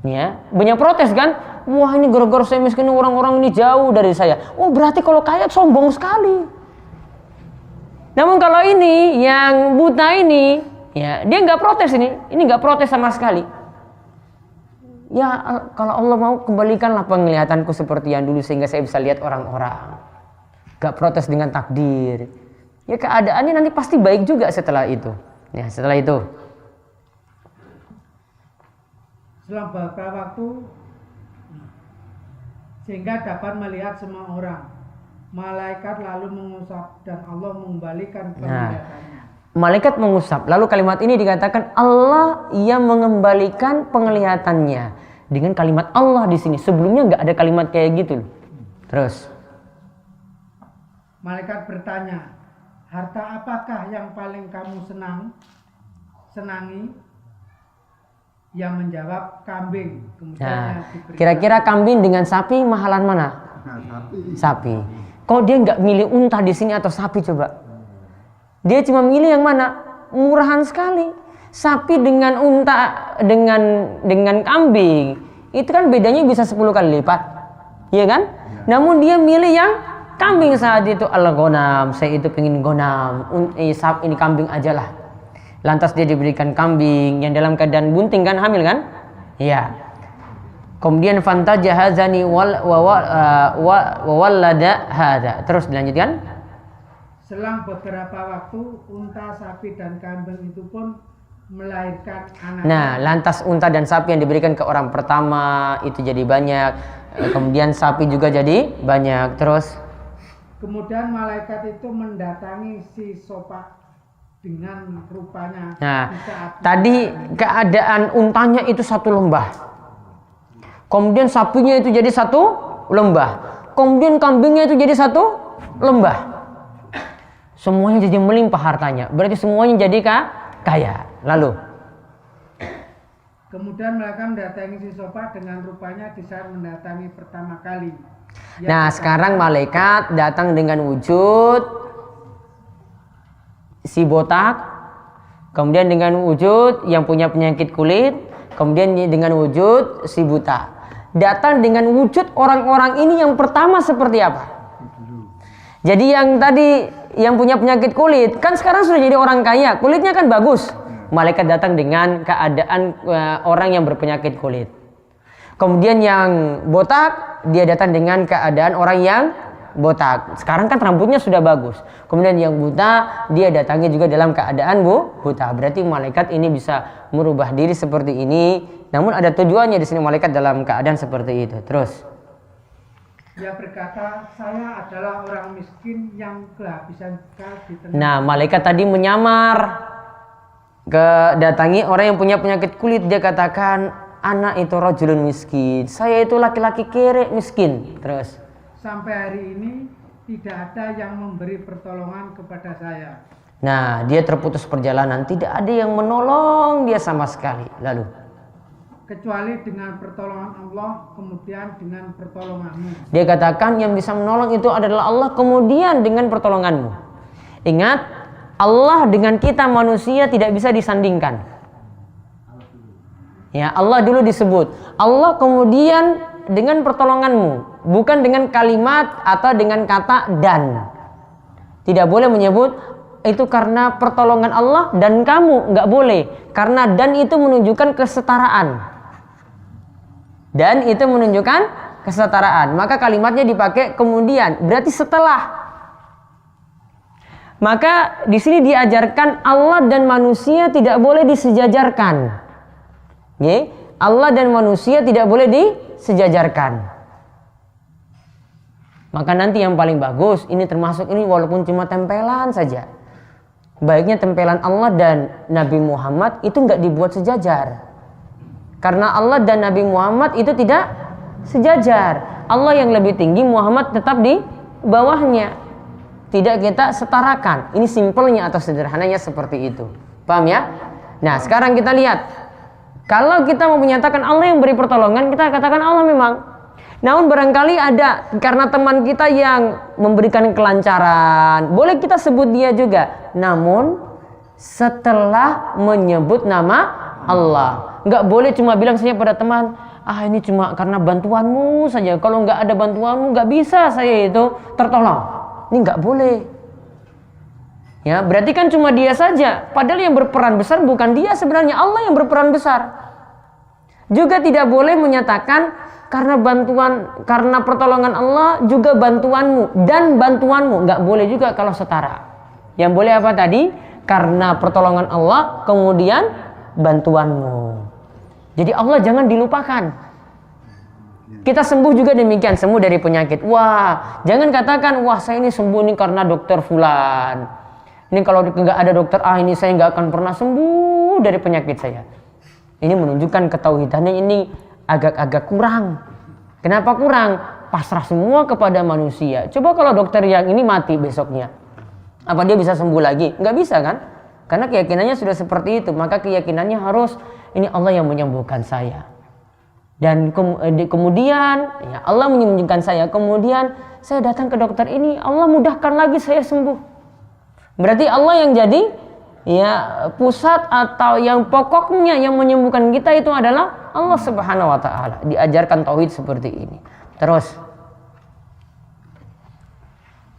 Ya, banyak protes kan? Wah ini gara-gara saya miskin, orang-orang ini jauh dari saya. Oh berarti kalau kaya sombong sekali. Namun kalau ini yang buta ini, ya dia nggak protes ini nggak protes sama sekali. Ya kalau Allah mau kembalikanlah penglihatanku seperti yang dulu sehingga saya bisa lihat orang-orang. Gak protes dengan takdir. Ya keadaannya nanti pasti baik juga setelah itu. Ya setelah itu. Setelah beberapa waktu sehingga dapat melihat semua orang. Malaikat lalu mengusap dan Allah mengembalikan penglihatannya. Malaikat mengusap. Lalu kalimat ini dikatakan Allah yang mengembalikan penglihatannya. Dengan kalimat Allah di sini. Sebelumnya nggak ada kalimat kayak gitu. Terus. Malaikat bertanya, harta apakah yang paling kamu senangi? Yang menjawab kambing. Kemudian kira-kira kambing dengan sapi mahalan mana? Sapi. Kok dia nggak milih unta di sini atau sapi coba? Dia cuma milih yang mana? Murahan sekali. Sapi dengan unta dengan kambing itu kan bedanya bisa 10 kali lipat, iya kan? Namun dia milih yang kambing saat itu. Al-ghanam, saya itu pengen ghanam. Ini kambing aja lah. Lantas dia diberikan kambing yang dalam keadaan bunting kan, hamil kan? Iya. Kemudian fantaja hazani wallada hadza. Terus dilanjutkan. Selang beberapa waktu unta, sapi dan kambing itu pun melahirkan anak. Nah, lantas unta dan sapi yang diberikan ke orang pertama itu jadi banyak. Kemudian sapi juga jadi banyak. Terus kemudian malaikat itu mendatangi si sopak dengan rupanya. Nah, tadi keadaan untanya itu satu lembah. Kemudian sapinya itu jadi satu lembah. Kemudian kambingnya itu jadi satu lembah. Semuanya jadi melimpah hartanya. Berarti semuanya jadi kaya. Lalu kemudian mereka mendatangi si sopak dengan rupanya di saat mendatangi pertama kali. Nah, sekarang malaikat datang dengan wujud si botak, kemudian dengan wujud yang punya penyakit kulit, kemudian dengan wujud si buta. Datang dengan wujud orang-orang ini yang pertama seperti apa? Jadi yang tadi yang punya penyakit kulit kan sekarang sudah jadi orang kaya, kulitnya kan bagus. Malaikat datang dengan keadaan orang yang berpenyakit kulit. Kemudian yang botak dia datang dengan keadaan orang yang botak. Sekarang kan rambutnya sudah bagus. Kemudian yang buta dia datangnya juga dalam keadaan buta. Berarti malaikat ini bisa merubah diri seperti ini. Namun ada tujuannya di sini malaikat dalam keadaan seperti itu. Terus dia berkata, saya adalah orang miskin yang kehabisan di tengah. Nah, malaikat tadi menyamar datangi orang yang punya penyakit kulit. Dia katakan, anak itu rajulun miskin. Saya itu laki-laki kere miskin. Terus sampai hari ini tidak ada yang memberi pertolongan kepada saya. Nah, dia terputus perjalanan, tidak ada yang menolong dia sama sekali. Lalu kecuali dengan pertolongan Allah, kemudian dengan pertolonganmu. Dia katakan yang bisa menolong itu adalah Allah, kemudian dengan pertolonganmu. Ingat, Allah dengan kita manusia tidak bisa disandingkan. Ya, Allah dulu disebut. Allah kemudian dengan pertolonganmu, bukan dengan kalimat atau dengan kata dan. Tidak boleh menyebut itu karena pertolongan Allah dan kamu, nggak boleh. Karena dan itu menunjukkan kesetaraan. Dan itu menunjukkan kesetaraan. Maka kalimatnya dipakai kemudian, berarti setelah. Maka di sini diajarkan Allah dan manusia tidak boleh disejajarkan. Oke? Allah dan manusia tidak boleh disejajarkan. Maka nanti yang paling bagus, ini termasuk ini walaupun cuma tempelan saja. Baiknya tempelan Allah dan Nabi Muhammad itu enggak dibuat sejajar. Karena Allah dan Nabi Muhammad itu tidak sejajar. Allah yang lebih tinggi, Muhammad tetap di bawahnya. Tidak kita setarakan. Ini simpelnya atau sederhananya seperti itu. Paham ya? Nah, sekarang kita lihat. Kalau kita mau menyatakan Allah yang beri pertolongan, kita katakan Allah memang. Namun barangkali ada karena teman kita yang memberikan kelancaran, boleh kita sebut dia juga. Namun setelah menyebut nama Allah, nggak boleh cuma bilang saja pada teman, ini cuma karena bantuanmu saja. Kalau nggak ada bantuanmu nggak bisa saya itu tertolong. Ini nggak boleh. Ya, berarti kan cuma dia saja. Padahal yang berperan besar bukan dia sebenarnya, Allah yang berperan besar. Juga tidak boleh menyatakan karena pertolongan Allah juga bantuanmu dan bantuanmu, nggak boleh juga kalau setara. Yang boleh apa tadi? Karena pertolongan Allah kemudian bantuanmu. Jadi Allah jangan dilupakan. Kita sembuh juga demikian, sembuh dari penyakit. Wah, jangan katakan wah saya ini sembuh ini karena dokter fulan. Ini kalau nggak ada dokter ini saya nggak akan pernah sembuh dari penyakit saya. Ini menunjukkan ketauhidannya ini agak-agak kurang. Kenapa kurang? Pasrah semua kepada manusia. Coba kalau dokter yang ini mati besoknya, apa dia bisa sembuh lagi? Nggak bisa kan? Karena keyakinannya sudah seperti itu. Maka keyakinannya harus ini Allah yang menyembuhkan saya. Dan kemudian ya Allah menyembuhkan saya. Kemudian saya datang ke dokter ini, Allah mudahkan lagi saya sembuh. Berarti Allah yang jadi ya pusat atau yang pokoknya yang menyembuhkan kita itu adalah Allah Subhanahu wa taala. Diajarkan tauhid seperti ini. Terus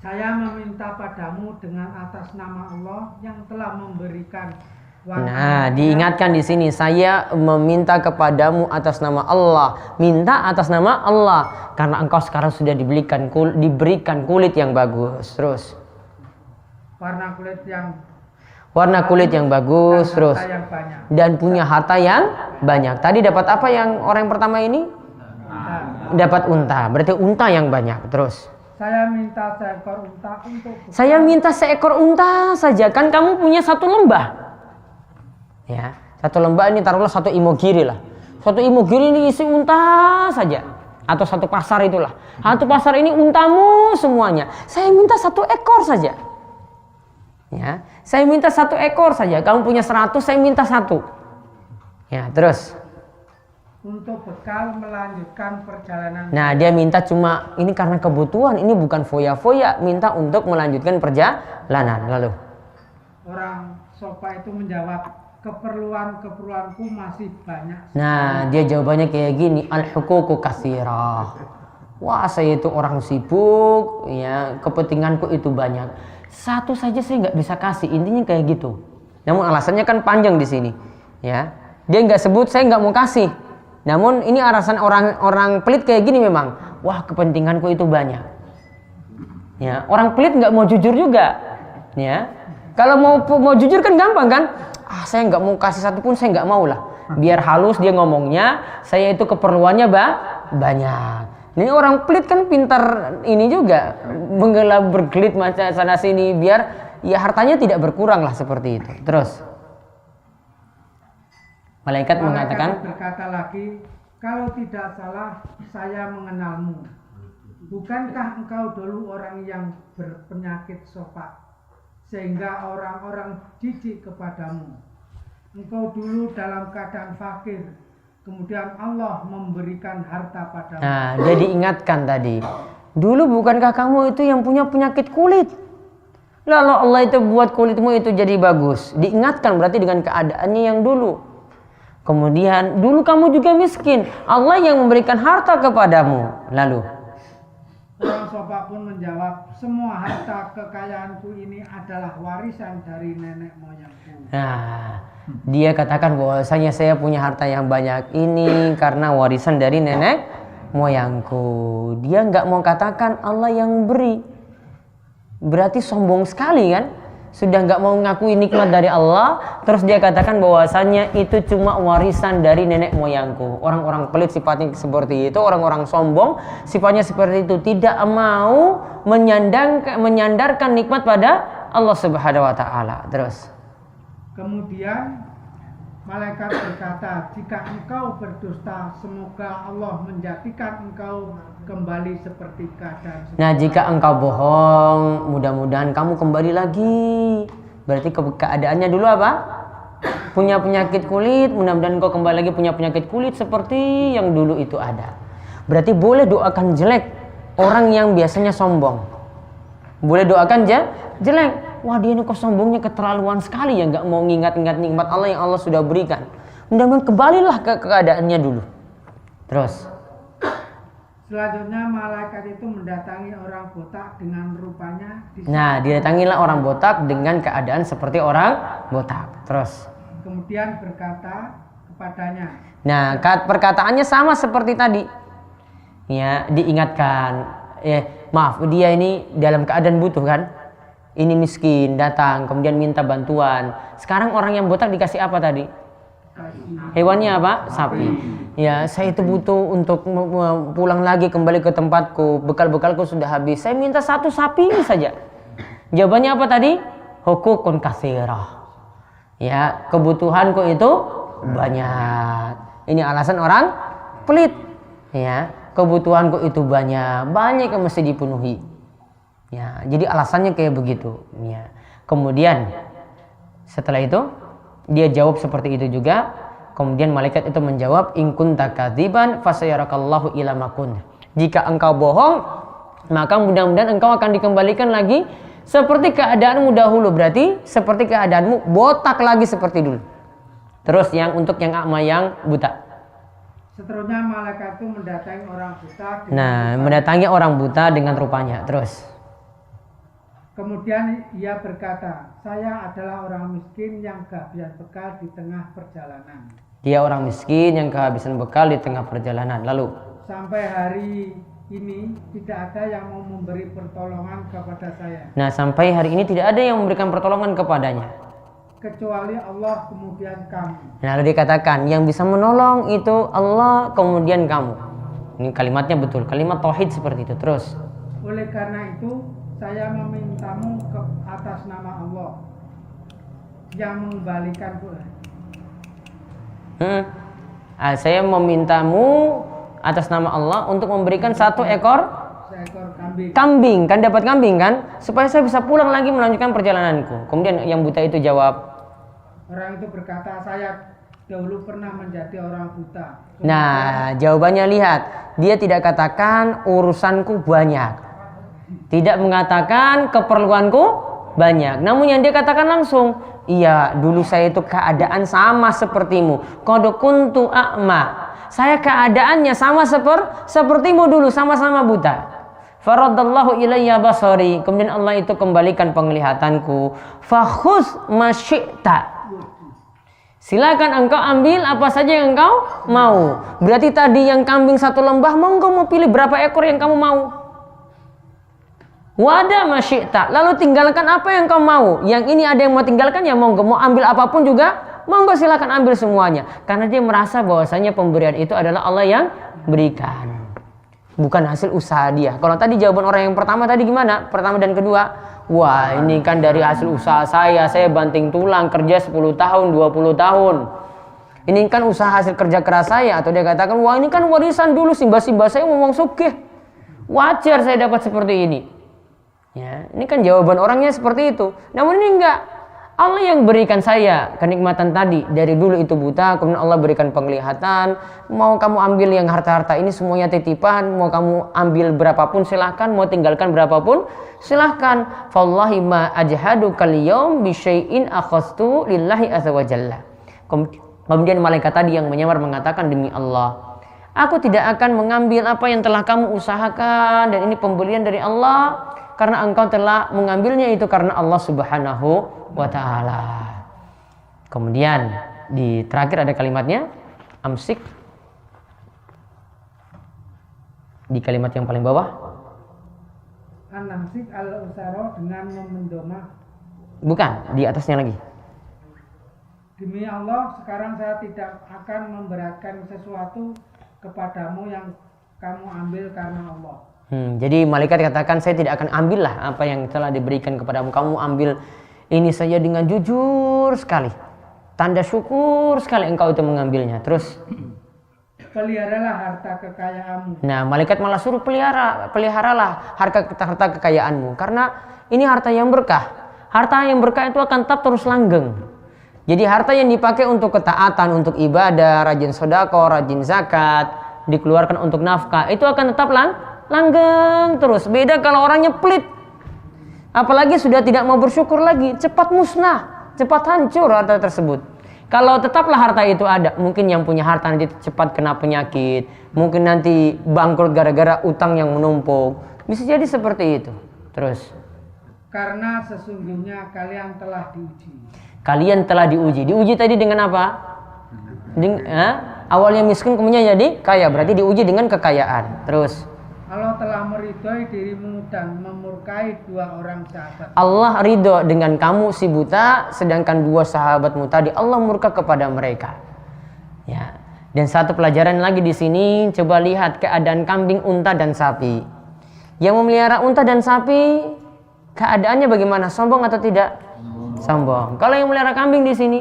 saya meminta padamu dengan atas nama Allah yang telah memberikan warna. Nah, diingatkan di sini saya meminta kepadamu atas nama Allah. Minta atas nama Allah karena engkau sekarang sudah diberikan kulit yang bagus. Terus warna kulit yang bagus, terus dan punya harta yang banyak. Tadi dapat apa yang orang yang pertama ini? Dapat unta. Berarti unta yang banyak. Terus saya minta seekor unta untuk saya minta seekor unta saja. Kan kamu punya satu lembah. Ya, satu lembah ini taruhlah satu imogiri lah. Satu imogiri ini isi unta saja. Atau satu pasar itulah. Satu pasar ini untamu semuanya. Saya minta satu ekor saja. Ya, saya minta satu ekor saja. Kamu punya 100, saya minta 1. Ya, terus untuk bekal melanjutkan perjalanan. Nah, dia minta cuma ini karena kebutuhan, ini bukan foya-foya, minta untuk melanjutkan perjalanan. Lalu orang sofa itu menjawab, keperluanku masih banyak. Nah, dia jawabannya kayak gini, al-huququ katsirah. Wah, saya itu orang sibuk, ya, kepentinganku itu banyak. Satu saja saya nggak bisa kasih, intinya kayak gitu. Namun alasannya kan panjang di sini, ya. Dia nggak sebut saya nggak mau kasih. Namun ini alasan orang pelit kayak gini memang. Wah, kepentinganku itu banyak. Ya, orang pelit nggak mau jujur juga. Ya, kalau mau jujur kan gampang kan? Saya nggak mau kasih satu pun, saya nggak mau lah. Biar halus dia ngomongnya, saya itu keperluannya banyak. Ini orang pelit kan pintar ini juga, menggelap bergelit macam sana sini biar ya hartanya tidak berkurang lah seperti itu. Terus malaikat mengatakan, berkata lagi, kalau tidak salah saya mengenalmu. Bukankah engkau dulu orang yang berpenyakit sopak sehingga orang-orang jijik kepadamu? Engkau dulu dalam keadaan fakir, kemudian Allah memberikan harta padamu. Nah, dia diingatkan tadi. Dulu bukankah kamu itu yang punya penyakit kulit? Lalu Allah itu buat kulitmu itu jadi bagus. Diingatkan berarti dengan keadaannya yang dulu. Kemudian dulu kamu juga miskin. Allah yang memberikan harta kepadamu. Lalu orang Sopak pun menjawab, semua harta kekayaanku ini adalah warisan dari nenek moyangku. Nah, dia katakan bahwasanya saya punya harta yang banyak ini karena warisan dari nenek moyangku. Dia nggak mau katakan Allah yang beri. Berarti sombong sekali kan? Sudah nggak mau ngakui nikmat dari Allah, terus dia katakan bahwasanya itu cuma warisan dari nenek moyangku. Orang-orang pelit sifatnya seperti itu, orang-orang sombong sifatnya seperti itu, tidak mau menyandarkan nikmat pada Allah Subhanahu wa taala. Terus kemudian malaikat berkata, jika engkau berdusta, semoga Allah menjadikan engkau kembali seperti keadaan semula. Nah, jika engkau bohong, mudah-mudahan kamu kembali lagi. Berarti keadaannya dulu apa? Punya penyakit kulit, mudah-mudahan engkau kembali lagi punya penyakit kulit seperti yang dulu itu ada. Berarti boleh doakan jelek orang yang biasanya sombong. Boleh doakan jelek. Wah, dia ini kok sombongnya keterlaluan sekali ya, nggak mau ngingat-ingat nikmat Allah yang Allah sudah berikan. Mudah-mudahan kembalilah ke keadaannya dulu. Terus selanjutnya malaikat itu mendatangi orang botak dengan rupanya. Nah, didatangilah orang botak dengan keadaan seperti orang botak. Terus kemudian berkata kepadanya. Nah, perkataannya sama seperti tadi. Ya, diingatkan. Maaf, dia ini dalam keadaan butuh kan? Ini miskin, datang, kemudian minta bantuan. Sekarang orang yang botak dikasih apa tadi? Hewannya apa? Sapi. Ya, saya itu butuh untuk pulang lagi kembali ke tempatku. Bekal-bekalku sudah habis. Saya minta satu sapi saja. Jawabannya apa tadi? Hukukun katsirah. Ya, kebutuhanku itu banyak. Ini alasan orang pelit. Ya, kebutuhanku itu banyak yang mesti dipenuhi. Ya, jadi alasannya kayak begitu. Ya. Kemudian setelah itu dia jawab seperti itu juga. Kemudian malaikat itu menjawab, in kunta kadziban fasayarakallahu ila ma kunta. Jika engkau bohong, maka mudah-mudahan engkau akan dikembalikan lagi seperti keadaanmu dahulu. Berarti seperti keadaanmu botak lagi seperti dulu. Terus untuk yang a'ma, yang buta. Seterusnya malaikat itu mendatangi orang buta. Mendatangi orang buta dengan rupanya. Terus kemudian ia berkata, saya adalah orang miskin yang kehabisan bekal di tengah perjalanan. Dia orang miskin yang kehabisan bekal di tengah perjalanan. Lalu sampai hari ini tidak ada yang mau memberi pertolongan kepada saya. Nah, sampai hari ini tidak ada yang memberikan pertolongan kepadanya kecuali Allah kemudian kamu. Nah, lalu dikatakan yang bisa menolong itu Allah kemudian kamu. Ini kalimatnya betul, kalimat tauhid seperti itu. Terus oleh karena itu saya memintamu ke atas nama Allah yang mengembalikanku. Saya memintamu atas nama Allah untuk memberikan seekor kambing. Kan dapat kambing kan? Supaya saya bisa pulang lagi melanjutkan perjalananku. Kemudian yang buta itu jawab. Orang itu berkata, saya dahulu pernah menjadi orang buta. Nah, jawabannya lihat. Dia tidak katakan urusanku banyak. Tidak mengatakan keperluanku banyak. Namun yang dia katakan langsung, iya, dulu saya itu keadaan sama sepertimu. Qad kuntu a'ma. Saya keadaannya sama sepertimu dulu, sama-sama buta. Faradallahu ilayya basari. Kemudian Allah itu kembalikan penglihatanku. Fakhuz masyi'ta. Silakan engkau ambil apa saja yang engkau mau. Berarti tadi yang kambing satu lembah, monggo mau pilih berapa ekor yang kamu mau. Wada masyi'ta. Lalu tinggalkan apa yang kau mau. Yang ini ada yang mau tinggalkan, ya monggo. Mau ambil apapun juga, monggo silakan ambil semuanya. Karena dia merasa bahwasanya pemberian itu adalah Allah yang berikan, bukan hasil usaha dia. Kalau tadi jawaban orang yang pertama tadi gimana? Pertama dan kedua, wah ini kan dari hasil usaha saya banting tulang kerja 10 tahun, 20 tahun. Ini kan usaha hasil kerja keras saya. Atau dia katakan, wah ini kan warisan dulu, simbah-simbah saya ngomong sugih. Wajar saya dapat seperti ini. Ya, ini kan jawaban orangnya seperti itu. Namun ini enggak. Allah yang berikan saya kenikmatan tadi. Dari dulu itu buta, kemudian Allah berikan penglihatan. Mau kamu ambil yang harta-harta ini semuanya titipan. Mau kamu ambil berapapun silahkan. Mau tinggalkan berapapun silahkan. Fallahi ma ajhadu kal yaum bi syai'in akhastu lillahi azza wa jalla. Kemudian malaikat tadi yang menyamar mengatakan, demi Allah, Aku tidak akan mengambil apa yang telah kamu usahakan, dan ini pembelian dari Allah, karena engkau telah mengambilnya itu karena Allah Subhanahu wa ta'ala. Kemudian di terakhir ada kalimatnya amsik. Di kalimat yang paling bawah, An-namsik al-usara, dengan memendoma. bukan, di atasnya lagi. Demi Allah, sekarang saya tidak akan memberatkan sesuatu kepadamu yang kamu ambil karena Allah. Jadi malaikat katakan, saya tidak akan ambillah apa yang telah diberikan kepadamu. Kamu ambil ini saja dengan jujur sekali, tanda syukur sekali engkau itu mengambilnya. Terus, peliharalah harta kekayaanmu. nah malaikat malah suruh peliharalah harta kekayaanmu, karena ini harta yang berkah. Harta yang berkah itu akan tetap terus langgeng. Jadi harta yang dipakai untuk ketaatan, untuk ibadah, rajin sedekah, rajin zakat, dikeluarkan untuk nafkah, itu akan tetap langgeng terus. Beda kalau orangnya pelit, apalagi sudah tidak mau bersyukur lagi, cepat musnah, cepat hancur harta tersebut. Kalau tetaplah harta itu ada, mungkin yang punya harta nanti cepat kena penyakit, mungkin nanti bangkrut gara-gara utang yang menumpuk. Bisa jadi seperti itu. Terus, Karena sesungguhnya kalian telah diuji. kalian telah diuji. Diuji tadi dengan apa? Awalnya miskin, kemudian jadi kaya. Berarti diuji dengan kekayaan. Terus, Allah telah meridhoi dirimu dan memurkai dua orang sahabat. Allah ridho dengan kamu si buta, sedangkan dua sahabatmu tadi Allah murka kepada mereka. Ya. Dan satu pelajaran lagi di sini, coba lihat keadaan kambing, unta dan sapi. Yang memelihara unta dan sapi, keadaannya bagaimana? Sombong atau tidak? Sombong. Kalau yang memelihara kambing di sini,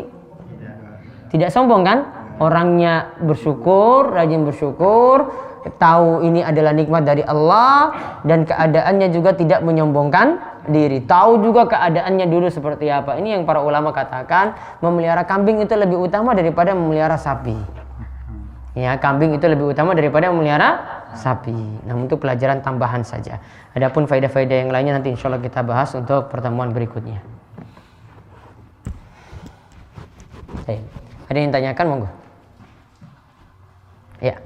tidak sombong kan? Orangnya bersyukur, rajin bersyukur, tahu ini adalah nikmat dari Allah, dan keadaannya juga tidak menyombongkan diri. Tahu juga keadaannya dulu seperti apa. Ini yang para ulama katakan, memelihara kambing itu lebih utama daripada memelihara sapi. Ya, kambing itu lebih utama daripada memelihara sapi. Namun itu pelajaran tambahan saja. Adapun faedah-faedah yang lainnya nanti insya Allah kita bahas untuk pertemuan berikutnya. Baik. Ada yang tanyakan, monggo. Ya.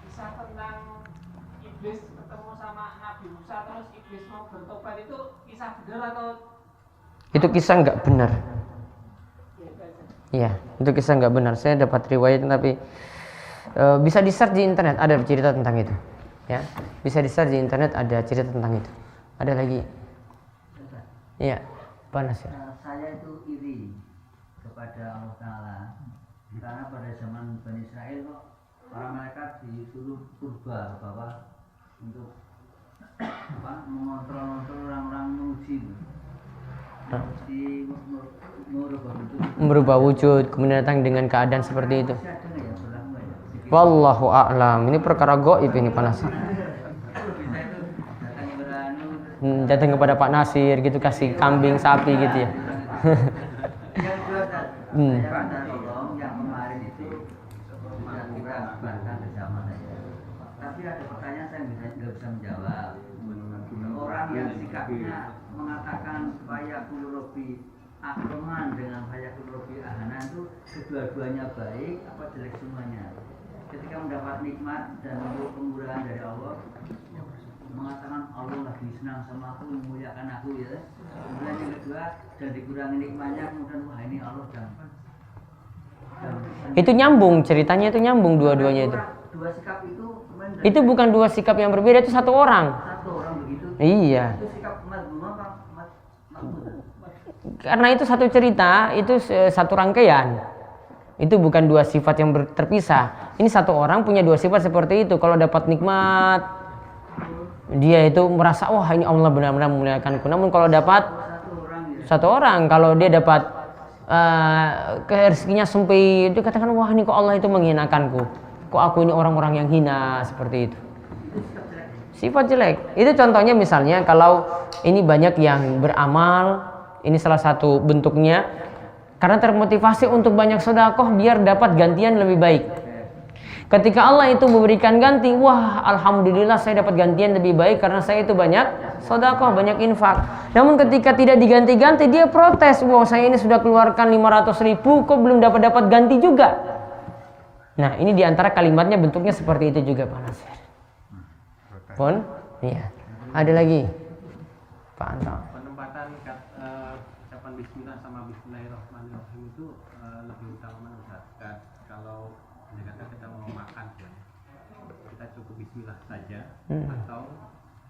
Kisah tentang iblis ketemu sama Nabi Musa terus iblis mau bertobat, itu kisah benar atau? Itu kisah nggak benar. Iya, itu kisah nggak benar. Saya dapat riwayat, tapi bisa di-search di internet, ada cerita tentang itu. Ya, bisa di-search di internet, ada cerita tentang itu. Ada lagi. Iya, panas ya. Saya itu iri kepada Allah Ta'ala, karena pada zaman Bani Israel kok para malaikat disuruh purba bahwa untuk mengontrol orang-orang menguji Merubah wujud, kemudian datang dengan keadaan seperti itu. Wallahu a'lam. Ini perkara gaib, ini panas. Datang kepada Pak Nasir gitu, kasih kambing, sapi gitu ya. Yang kemarin itu kita bahkan bersama saja. Tapi ada pertanyaan saya nggak bisa menjawab. Orang yang sikapnya mengatakan supaya kulurobi akroman dengan saya kulurobi ahana, itu kedua-duanya baik apa jelek semuanya. Ketika mendapat nikmat dan untuk kemurahan dari Allah, mengatakan Allah lagi senang sama aku, memuliakan aku ya. Kemudian yang kedua, dan dikurangi nikmatnya, kemudian wah ini Allah jangan. Itu nyambung, ceritanya itu nyambung dua-duanya itu. Dua sikap itu Itu bukan dua sikap yang berbeda, itu satu orang. Satu orang begitu. Iya. Itu sikap mazmum apa? Mahmud. Karena itu satu cerita, itu satu rangkaian. Itu bukan dua sifat yang terpisah. Ini satu orang punya dua sifat seperti itu. Kalau dapat nikmat, dia itu merasa wah ini Allah benar-benar memuliakanku. Namun kalau dapat satu orang, kalau dia dapat rezekinya sempit, dia katakan wah ini kok Allah itu menghinakanku. Kok aku ini orang-orang yang hina, seperti itu. Sifat jelek. Itu contohnya misalnya kalau ini banyak yang beramal, ini salah satu bentuknya karena termotivasi untuk banyak sedekah biar dapat gantian lebih baik. Ketika Allah itu memberikan ganti, wah alhamdulillah saya dapat gantian lebih baik karena saya itu banyak sedekah, banyak infak. Namun ketika tidak diganti-ganti, dia protes, wah saya ini sudah keluarkan 500.000 kok belum dapat ganti juga. Nah, ini diantara kalimatnya bentuknya seperti itu juga Pak Nasir. Pun, iya. Ada lagi, Pak Anto. Penempatan ucapan Bismillah sama Bismillahirrahmanirrahim itu lebih utama mana Ustaz? Kalau kita mau makan, kita cukup Bismillah saja atau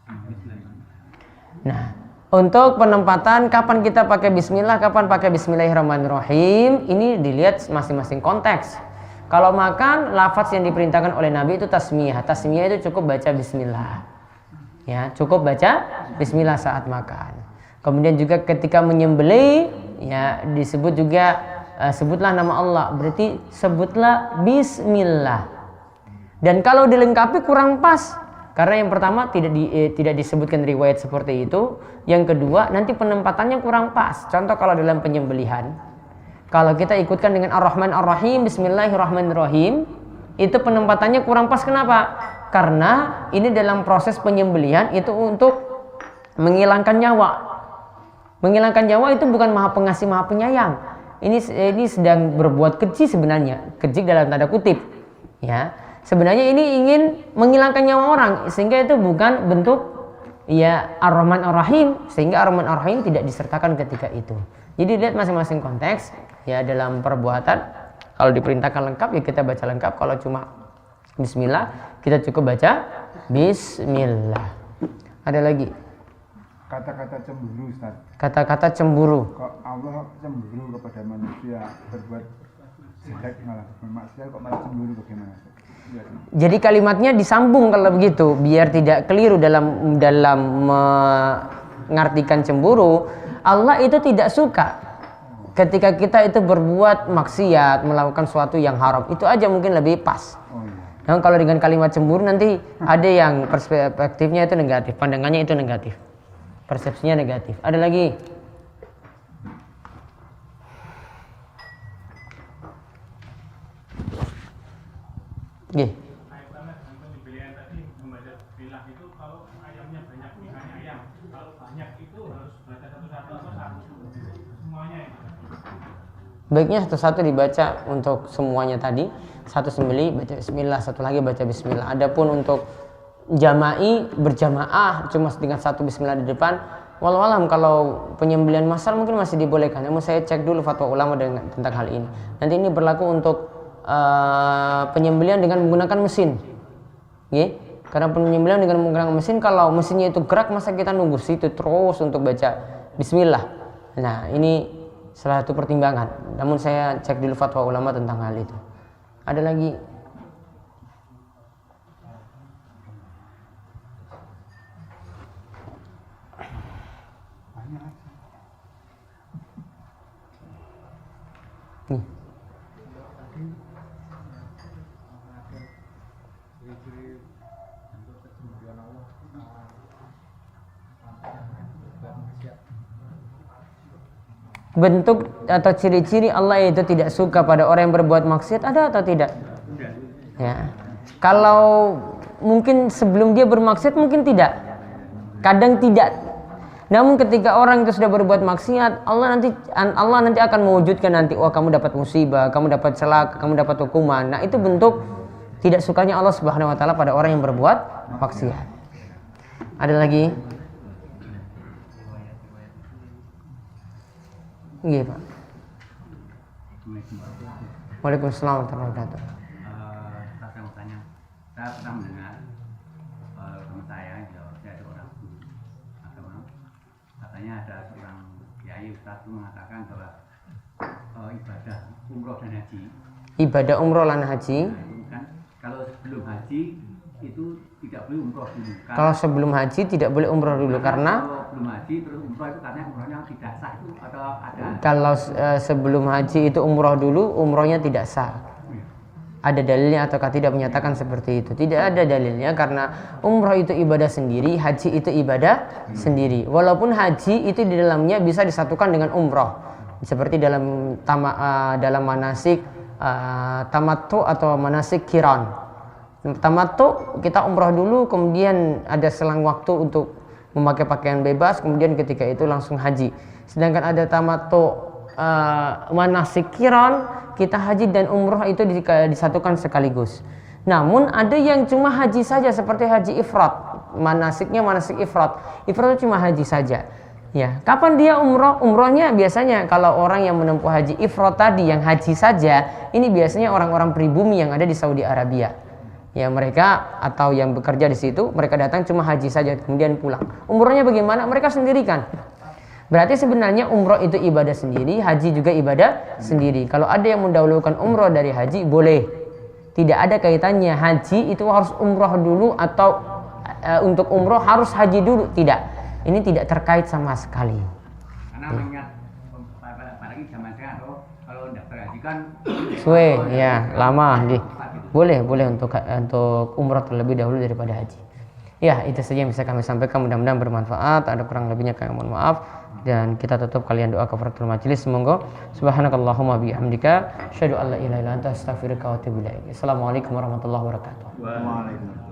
Bismillahirrahmanirrahim? Nah, untuk penempatan kapan kita pakai Bismillah, kapan pakai Bismillahirrahmanirrahim, ini dilihat masing-masing konteks. Kalau makan, lafaz yang diperintahkan oleh Nabi itu tasmiyah. Tasmiyah itu cukup baca Bismillah. Ya, cukup baca Bismillah saat makan. Kemudian juga ketika menyembelih, ya disebut juga sebutlah nama Allah. Berarti sebutlah Bismillah. Dan kalau dilengkapi kurang pas. Karena yang pertama tidak disebutkan riwayat seperti itu. Yang kedua, nanti penempatannya kurang pas. Contoh kalau dalam penyembelihan, kalau kita ikutkan dengan Ar-Rahman Ar-Rahim, Bismillahirrahmanirrahim, itu penempatannya kurang pas. Kenapa? Karena ini dalam proses penyembelihan itu untuk menghilangkan nyawa. Menghilangkan nyawa itu bukan Maha Pengasih, Maha Penyayang. Ini sedang berbuat keji sebenarnya, keji dalam tanda kutip. Ya, sebenarnya ini ingin menghilangkan nyawa orang, sehingga itu bukan bentuk ya Ar-Rahman Ar-Rahim, sehingga Ar-Rahman Ar-Rahim tidak disertakan ketika itu. Jadi lihat masing-masing konteks ya dalam perbuatan. Kalau diperintahkan lengkap ya kita baca lengkap. Kalau cuma Bismillah kita cukup baca Bismillah. Ada lagi Kata-kata cemburu, Ustaz. kata-kata cemburu. Kok Allah cemburu kepada manusia berbuat jelek malah bermaksiat, kok malah cemburu, bagaimana? Jadi kalimatnya disambung kalau begitu biar tidak keliru dalam mengartikan cemburu. Allah itu tidak suka ketika kita itu berbuat maksiat, melakukan sesuatu yang haram. Itu aja mungkin lebih pas. Nah, kalau dengan kalimat cemburu nanti ada yang perspektifnya itu negatif, pandangannya itu negatif, persepsinya negatif. Ada lagi? Gih. Baiknya satu-satu dibaca untuk semuanya tadi. Satu sembelih baca Bismillah, satu lagi baca Bismillah. Adapun untuk jama'i berjamaah cuma dengan satu Bismillah di depan, walau alam kalau penyembelihan massal mungkin masih dibolehkan. Namun saya cek dulu fatwa ulama tentang hal ini. Nanti ini berlaku untuk penyembelihan dengan menggunakan mesin. Karena penyembelihan dengan menggunakan mesin, kalau mesinnya itu gerak, masa kita nunggu situ terus untuk baca Bismillah. Nah, ini salah satu pertimbangan. Namun saya cek dulu fatwa ulama tentang hal itu. Ada lagi? Nih. Bentuk atau ciri-ciri Allah itu tidak suka pada orang yang berbuat maksiat ada atau tidak? Ya. Kalau mungkin sebelum dia bermaksiat mungkin tidak. Kadang tidak. Namun ketika orang itu sudah berbuat maksiat, Allah nanti akan mewujudkan nanti, oh kamu dapat musibah, kamu dapat celaka, kamu dapat hukuman. Nah, itu bentuk tidak sukanya Allah Subhanahu wa taala pada orang yang berbuat maksiat. Ada lagi? Iya, Pak. Waalaikumsalam warahmatullahi wabarakatuh. Saya mau tanya, saya pernah mendengar teman saya ada orang agama, katanya ada seorang kiai ustaz itu mengatakan bahwa ibadah umroh dan haji. Ibadah umroh dan haji. Nah, itu kan kalau sebelum haji itu tidak boleh umroh dulu. Kalau sebelum haji tidak boleh umroh dulu karena kalau belum haji terus umroh itu karena umrohnya tidak sah itu atau ada? Kalau sebelum haji itu umroh dulu, umrohnya tidak sah. Ada dalilnya ataukah tidak menyatakan seperti itu? Tidak ada dalilnya karena umroh itu ibadah sendiri, haji itu ibadah sendiri. Walaupun haji itu di dalamnya bisa disatukan dengan umroh, seperti dalam manasik tamattu atau manasik qiran. Tamattu kita umroh dulu, kemudian ada selang waktu untuk memakai pakaian bebas, kemudian ketika itu langsung haji. Sedangkan ada tamattu manasik qiran, kita haji dan umroh itu disatukan sekaligus. Namun ada yang cuma haji saja seperti haji ifrat, manasiknya manasik ifrat. Ifrat itu cuma haji saja. Ya, kapan dia umroh? Umrohnya biasanya kalau orang yang menempuh haji ifrat tadi yang haji saja, ini biasanya orang-orang pribumi yang ada di Saudi Arabia. Ya, mereka atau yang bekerja di situ, mereka datang cuma haji saja kemudian pulang. Umrohnya bagaimana? Mereka sendirikan. Berarti sebenarnya umroh itu ibadah sendiri, haji juga ibadah sendiri. Kalau ada yang mendahulukan umroh dari haji, boleh. Tidak ada kaitannya haji itu harus umroh dulu atau untuk umroh harus haji dulu. Tidak. Ini tidak terkait sama sekali. Karena mengingat apalagi zaman sekarang kalau daftar haji kan suwe, ya lama. Boleh untuk umroh terlebih dahulu daripada haji. Ya, itu saja yang bisa kami sampaikan. Mudah-mudahan bermanfaat. Ada kurang lebihnya kami mohon maaf. Dan kita tutup kalian doa kafaratul majelis. Semoga subhanakallahumma bihamdika asyhadu an la ilaha illa anta astaghfiruka wa atubu ilaik. Assalamualaikum warahmatullahi wabarakatuh. Waalaikumsalam.